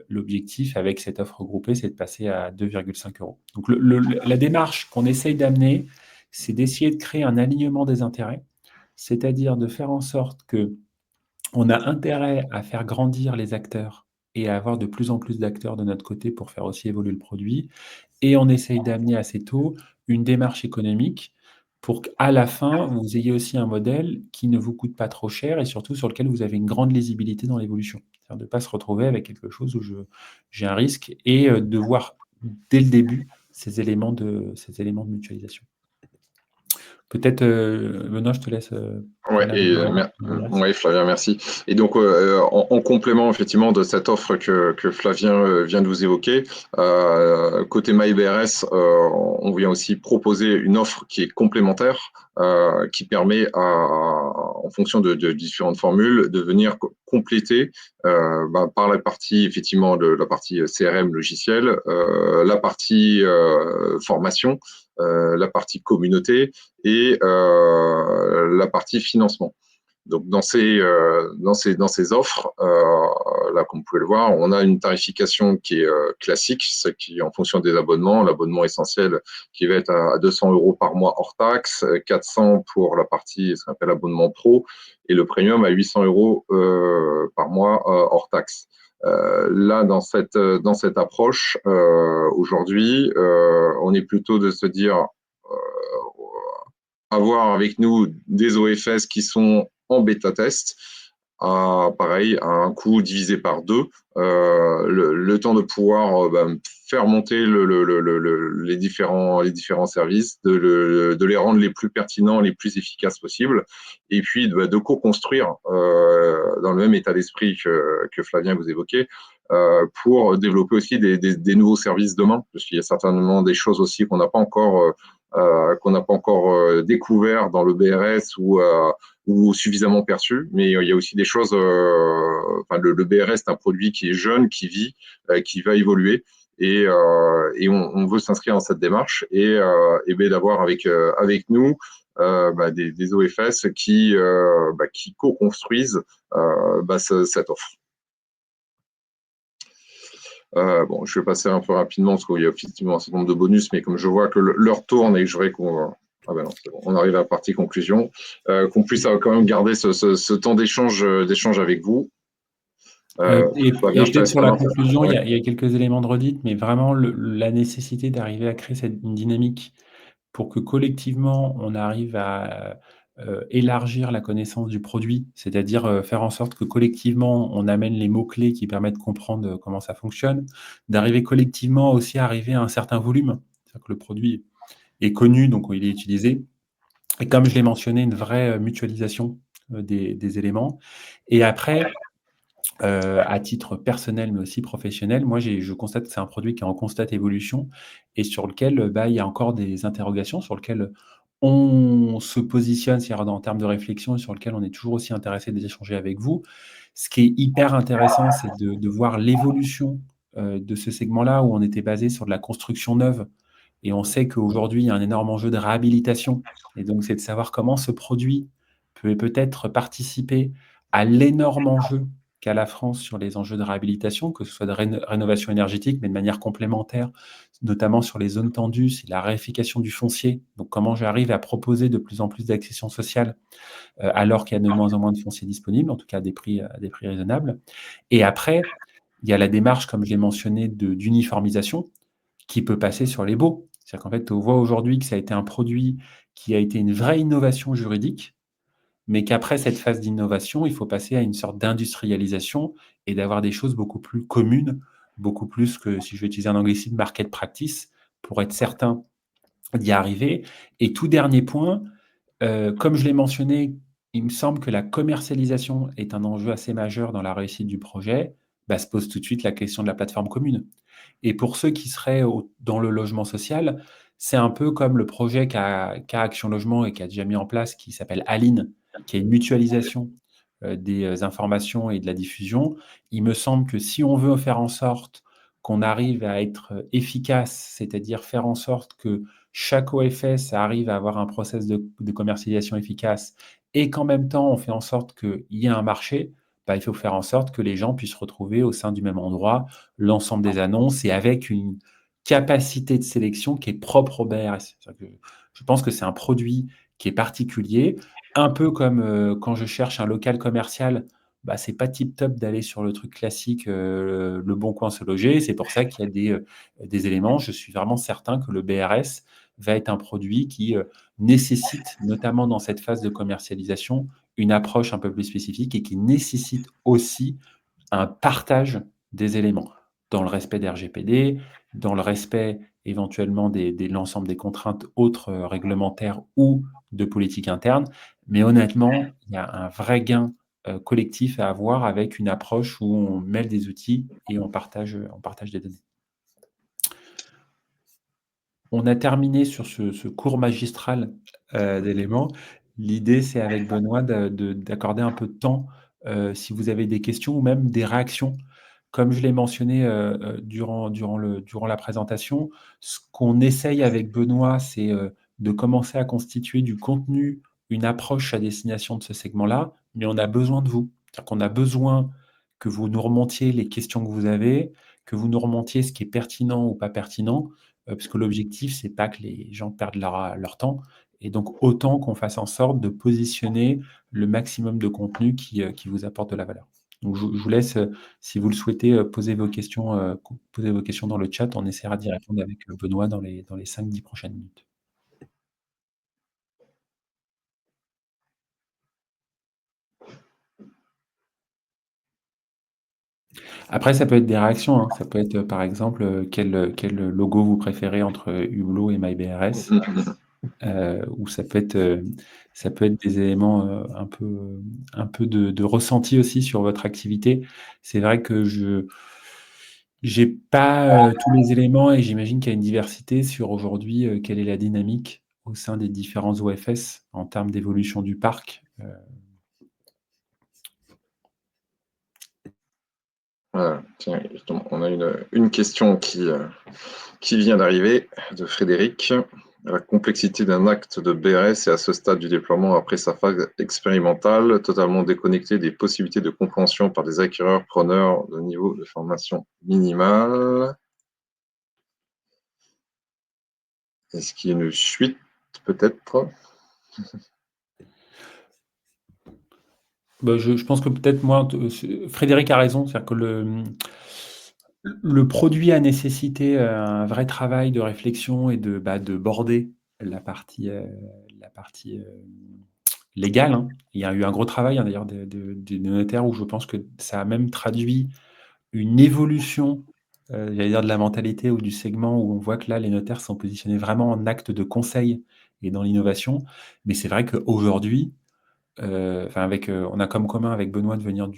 L'objectif avec cette offre groupée, c'est de passer à 2,5 euros. Donc la démarche qu'on essaye d'amener, c'est d'essayer de créer un alignement des intérêts, c'est-à-dire de faire en sorte que on a intérêt à faire grandir les acteurs et à avoir de plus en plus d'acteurs de notre côté pour faire aussi évoluer le produit. Et on essaye d'amener assez tôt une démarche économique pour qu'à la fin, vous ayez aussi un modèle qui ne vous coûte pas trop cher et surtout sur lequel vous avez une grande lisibilité dans l'évolution. C'est-à-dire de ne pas se retrouver avec quelque chose où j'ai un risque et de voir dès le début ces éléments de mutualisation. Peut-être, Benoît, je te laisse Ouais, parler un peu et plus de reste. ouais, Flavien, merci. Et donc, en complément effectivement de cette offre que Flavien vient de vous évoquer, côté MyBRS, on vient aussi proposer une offre qui est complémentaire, qui permet en fonction de différentes formules, de venir compléter par la partie effectivement de la partie CRM logiciel, la partie formation, la partie communauté et la partie financement. Donc dans ces offres, là comme vous pouvez le voir, on a une tarification qui est classique, ce qui en fonction des abonnements, l'abonnement essentiel qui va être à 200 € par mois hors taxe, 400 pour la partie ce qu'on appelle abonnement pro, et le premium à 800 € par mois hors taxe. Là, dans cette approche, aujourd'hui, on est plutôt de se dire avoir avec nous des OFS qui sont en bêta-test, pareil, à un coût divisé par 2, le temps de pouvoir faire monter les différents services, de les rendre les plus pertinents, les plus efficaces possibles, et puis de co-construire dans le même état d'esprit que Flavien vous évoquait, pour développer aussi des nouveaux services demain, parce qu'il y a certainement des choses aussi qu'on n'a pas encore découvert dans le BRS ou suffisamment perçu, mais il y a aussi des choses. Le BRS est un produit qui est jeune, qui vit, qui va évoluer, et on veut s'inscrire dans cette démarche et d'avoir avec nous des OFS qui co-construisent cette offre. Bon, je vais passer un peu rapidement parce qu'il y a effectivement un certain nombre de bonus, mais comme je vois que l'heure tourne et que je voudrais qu'on… Ah ben non, c'est bon, on arrive à la partie conclusion. Qu'on puisse quand même garder ce temps d'échange avec vous. Et Flavien, je te peut-être laisse sur la commencer. conclusion, il Ouais. y a quelques éléments de redite, mais vraiment la nécessité d'arriver à créer une dynamique pour que collectivement, on arrive à élargir la connaissance du produit, c'est-à-dire faire en sorte que collectivement, on amène les mots-clés qui permettent de comprendre comment ça fonctionne, d'arriver collectivement aussi à arriver à un certain volume, c'est-à-dire que le produit est connu, donc il est utilisé, et comme je l'ai mentionné, une vraie mutualisation des éléments. Et après, à titre personnel, mais aussi professionnel, moi, je constate que c'est un produit qui est en constante évolution et sur lequel, il y a encore des interrogations, sur lequel on se positionne, c'est-à-dire en termes de réflexion et sur lequel on est toujours aussi intéressé d'échanger avec vous. Ce qui est hyper intéressant, c'est de voir l'évolution, de ce segment-là où on était basé sur de la construction neuve et on sait qu'aujourd'hui, il y a un énorme enjeu de réhabilitation et donc c'est de savoir comment ce produit peut peut-être participer à l'énorme enjeu qu'a la France sur les enjeux de réhabilitation, que ce soit de rénovation énergétique, mais de manière complémentaire, notamment sur les zones tendues, c'est la réification du foncier. Donc, comment j'arrive à proposer de plus en plus d'accession sociale alors qu'il y a de moins en moins de foncier disponible, en tout cas à des prix raisonnables. Et après, il y a la démarche, comme je l'ai mentionné, d'uniformisation qui peut passer sur les baux. C'est-à-dire qu'en fait, on voit aujourd'hui que ça a été un produit qui a été une vraie innovation juridique, mais qu'après cette phase d'innovation, il faut passer à une sorte d'industrialisation et d'avoir des choses beaucoup plus communes, beaucoup plus que, si je vais utiliser un anglicisme, market practice, pour être certain d'y arriver. Et tout dernier point, comme je l'ai mentionné, il me semble que la commercialisation est un enjeu assez majeur dans la réussite du projet. Bah, se pose tout de suite la question de la plateforme commune. Et pour ceux qui seraient dans le logement social, c'est un peu comme le projet qu'a Action Logement et qui a déjà mis en place, qui s'appelle Aline, qui est une mutualisation des informations et de la diffusion. Il me semble que si on veut faire en sorte qu'on arrive à être efficace, c'est-à-dire faire en sorte que chaque OFS arrive à avoir un process de commercialisation efficace et qu'en même temps, on fait en sorte qu'il y ait un marché, bah, il faut faire en sorte que les gens puissent retrouver au sein du même endroit l'ensemble des annonces et avec une capacité de sélection qui est propre au BRS. Je pense que c'est un produit qui est particulier, un peu comme quand je cherche un local commercial, bah, c'est pas tip top d'aller sur le truc classique, Le Bon Coin Se Loger. C'est pour ça qu'il y a des éléments. Je suis vraiment certain que le BRS va être un produit qui nécessite, notamment dans cette phase de commercialisation, une approche un peu plus spécifique et qui nécessite aussi un partage des éléments dans le respect des RGPD, dans le respect éventuellement de l'ensemble des contraintes autres réglementaires ou de politique interne. Mais honnêtement, il y a un vrai gain collectif à avoir avec une approche où on mêle des outils et on partage des données. On a terminé sur ce cours magistral d'éléments. L'idée, c'est avec Benoît d'accorder un peu de temps si vous avez des questions ou même des réactions. Comme je l'ai mentionné durant la présentation, ce qu'on essaye avec Benoît, c'est de commencer à constituer du contenu, une approche à destination de ce segment-là, mais on a besoin de vous. C'est-à-dire qu'on a besoin que vous nous remontiez les questions que vous avez, que vous nous remontiez ce qui est pertinent ou pas pertinent, parce que l'objectif, c'est pas que les gens perdent leur temps. Et donc, autant qu'on fasse en sorte de positionner le maximum de contenu qui vous apporte de la valeur. Donc, je vous laisse, si vous le souhaitez, poser vos questions dans le chat. On essaiera d'y répondre avec Benoît dans les 5-10 prochaines minutes. Après, ça peut être des réactions, hein. Ça peut être, par exemple, quel logo vous préférez entre Hublot et MyBRS. Ou ça peut être des éléments un peu de ressenti aussi sur votre activité. C'est vrai que je n'ai pas tous les éléments et j'imagine qu'il y a une diversité sur aujourd'hui quelle est la dynamique au sein des différents OFS en termes d'évolution du parc. Voilà. Tiens, on a une question qui vient d'arriver de Frédéric. La complexité d'un acte de BRS est à ce stade du déploiement après sa phase expérimentale, totalement déconnectée des possibilités de compréhension par des acquéreurs preneurs de niveau de formation minimal. Est-ce qu'il y a une suite, peut-être? Je pense que peut-être moi, Frédéric a raison, c'est-à-dire que le produit a nécessité un vrai travail de réflexion et de border la partie légale, hein. Il y a eu un gros travail, hein, d'ailleurs des notaires où je pense que ça a même traduit une évolution, j'allais dire de la mentalité ou du segment où on voit que là, les notaires sont positionnés vraiment en acte de conseil et dans l'innovation. Mais c'est vrai qu'aujourd'hui, on a comme commun avec Benoît de venir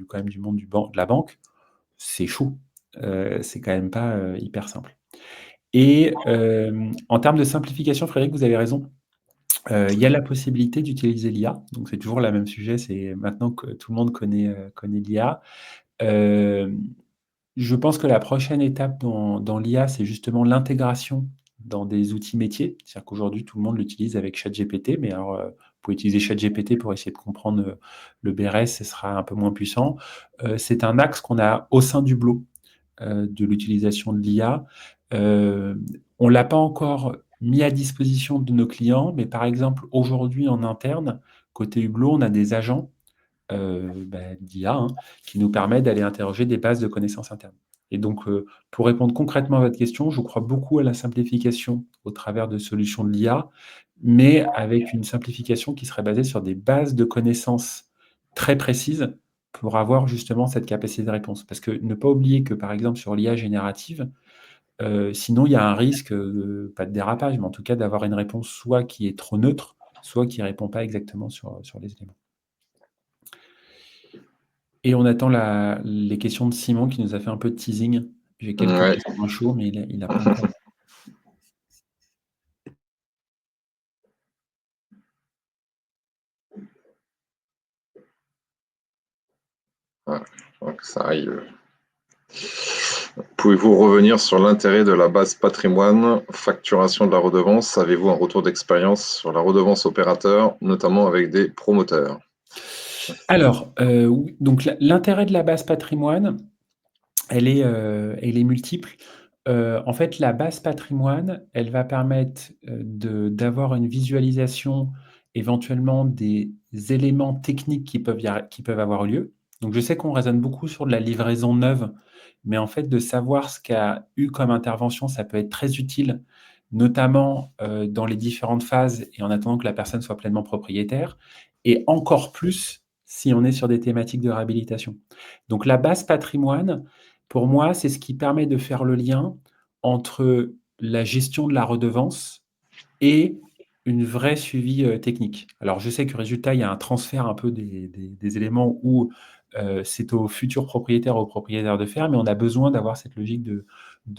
quand même du monde de la banque, c'est chaud. C'est quand même pas hyper simple. Et en termes de simplification, Frédéric, vous avez raison. Il y a la possibilité d'utiliser l'IA. Donc, c'est toujours le même sujet. C'est maintenant que tout le monde connaît l'IA. Je pense que la prochaine étape dans l'IA, c'est justement l'intégration dans des outils métiers. C'est-à-dire qu'aujourd'hui, tout le monde l'utilise avec ChatGPT, mais alors, vous pouvez utiliser ChatGPT pour essayer de comprendre le BRS, ce sera un peu moins puissant. C'est un axe qu'on a au sein du Hublot, de l'utilisation de l'IA. On ne l'a pas encore mis à disposition de nos clients, mais par exemple, aujourd'hui en interne, côté Hublot, on a des agents d'IA qui nous permettent d'aller interroger des bases de connaissances internes. Et donc, pour répondre concrètement à votre question, je crois beaucoup à la simplification au travers de solutions de l'IA, mais avec une simplification qui serait basée sur des bases de connaissances très précises pour avoir justement cette capacité de réponse. Parce que ne pas oublier que, par exemple, sur l'IA générative, sinon il y a un risque, pas de dérapage, mais en tout cas d'avoir une réponse soit qui est trop neutre, soit qui ne répond pas exactement sur les éléments. Et on attend les questions de Simon qui nous a fait un peu de teasing. J'ai quelques questions à chaud, mais il n'a pas encore. Voilà, donc ça arrive. Pouvez-vous revenir sur l'intérêt de la base patrimoine, facturation de la redevance? Avez-vous un retour d'expérience sur la redevance opérateur, notamment avec des promoteurs? Alors, donc l'intérêt de la base patrimoine, elle est multiple. En fait, la base patrimoine, elle va permettre d'avoir une visualisation éventuellement des éléments techniques qui peuvent avoir lieu. Donc, je sais qu'on raisonne beaucoup sur de la livraison neuve, mais en fait, de savoir ce qu'a eu comme intervention, ça peut être très utile notamment dans les différentes phases et en attendant que la personne soit pleinement propriétaire, et encore plus si on est sur des thématiques de réhabilitation. Donc la base patrimoine, pour moi, c'est ce qui permet de faire le lien entre la gestion de la redevance et une vraie suivi technique. Alors, je sais que résultat, il y a un transfert un peu des éléments où c'est au futur propriétaire, au propriétaire de faire, mais on a besoin d'avoir cette logique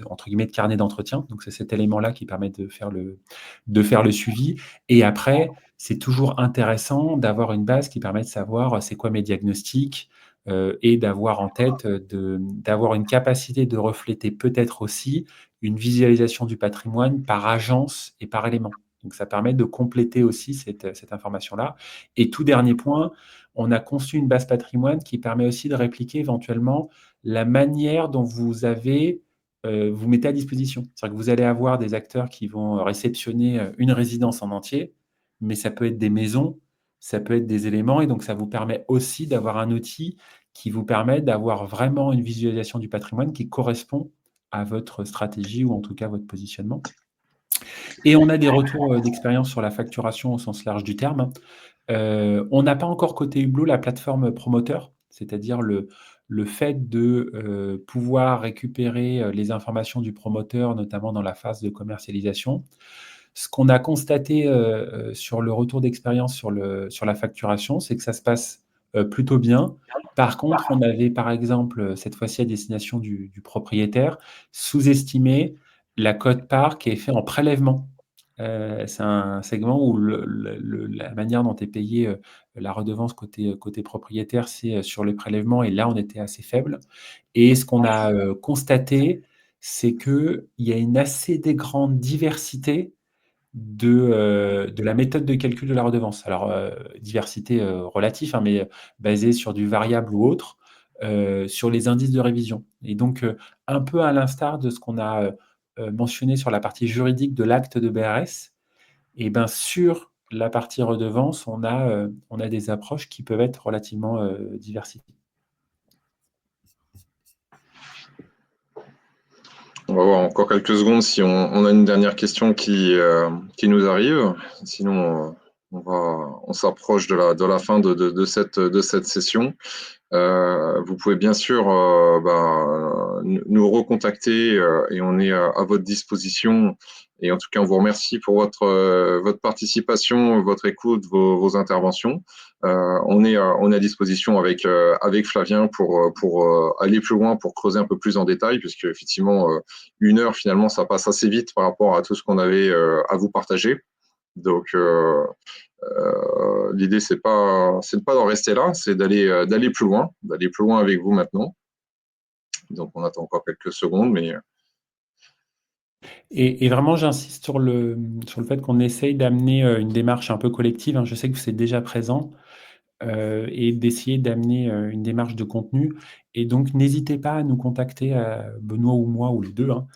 entre guillemets, de carnet d'entretien. Donc, c'est cet élément-là qui permet de faire le suivi. Et après, c'est toujours intéressant d'avoir une base qui permet de savoir c'est quoi mes diagnostics et d'avoir en tête, d'avoir une capacité de refléter peut-être aussi une visualisation du patrimoine par agence et par élément. Donc, ça permet de compléter aussi cette information-là. Et tout dernier point, on a conçu une base patrimoine qui permet aussi de répliquer éventuellement la manière dont vous mettez à disposition. C'est-à-dire que vous allez avoir des acteurs qui vont réceptionner une résidence en entier, mais ça peut être des maisons, ça peut être des éléments, et donc ça vous permet aussi d'avoir un outil qui vous permet d'avoir vraiment une visualisation du patrimoine qui correspond à votre stratégie ou en tout cas votre positionnement. Et on a des retours d'expérience sur la facturation au sens large du terme. On n'a pas encore côté Hublot la plateforme promoteur, c'est-à-dire le fait de pouvoir récupérer les informations du promoteur, notamment dans la phase de commercialisation. Ce qu'on a constaté sur le retour d'expérience sur la facturation, c'est que ça se passe plutôt bien. Par contre, on avait par exemple, cette fois-ci à destination du propriétaire, sous-estimé la quote-part qui est faite en prélèvement. C'est un segment où la manière dont est payée la redevance côté propriétaire, c'est sur les prélèvements, et là, on était assez faible. Et ce qu'on a constaté, c'est qu'il y a une assez des grande diversité de la méthode de calcul de la redevance. Alors, diversité relative, hein, mais basée sur du variable ou autre, sur les indices de révision. Et donc, un peu à l'instar de ce qu'on a mentionné sur la partie juridique de l'acte de BRS, et ben sur la partie redevance, on a des approches qui peuvent être relativement diversifiées. On va voir encore quelques secondes si on a une dernière question qui nous arrive. Sinon, on s'approche de la fin de cette session. Vous pouvez bien sûr nous recontacter et on est à votre disposition. Et en tout cas, on vous remercie pour votre participation, votre écoute, vos interventions. On est à disposition avec Flavien pour aller plus loin, pour creuser un peu plus en détail, puisque effectivement, 1 heure, finalement, ça passe assez vite par rapport à tout ce qu'on avait à vous partager. Donc, l'idée, c'est de pas d'en rester là, c'est d'aller plus loin avec vous maintenant. Donc, on attend encore quelques secondes, mais Et vraiment, j'insiste sur le fait qu'on essaye d'amener une démarche un peu collective, hein. Je sais que c'est déjà présent, et d'essayer d'amener une démarche de contenu. Et donc, n'hésitez pas à nous contacter, Benoît ou moi, ou les deux, hein,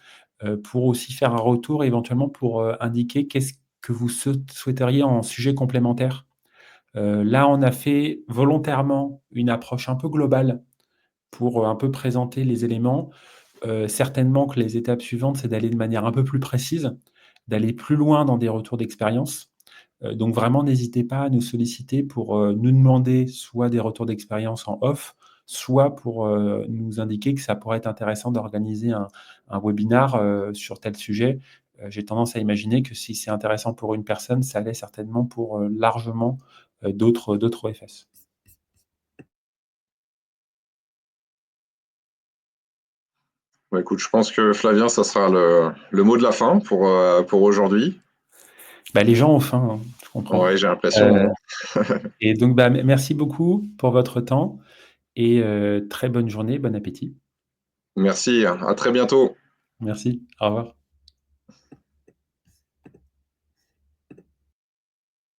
pour aussi faire un retour, éventuellement pour indiquer qu'est-ce que vous souhaiteriez en sujet complémentaire. Là, on a fait volontairement une approche un peu globale pour un peu présenter les éléments. Certainement que les étapes suivantes, c'est d'aller de manière un peu plus précise, d'aller plus loin dans des retours d'expérience. Donc vraiment, n'hésitez pas à nous solliciter pour nous demander soit des retours d'expérience en off, soit pour nous indiquer que ça pourrait être intéressant d'organiser un webinar sur tel sujet. J'ai tendance à imaginer que si c'est intéressant pour une personne, ça l'est certainement pour largement d'autres OFS. écoute, je pense que Flavien, ça sera le mot de la fin pour aujourd'hui. Bah, les gens ont faim, hein, je comprends. Ouais, j'ai l'impression. Et donc, bah, merci beaucoup pour votre temps et très bonne journée, bon appétit. Merci, à très bientôt. Merci, au revoir.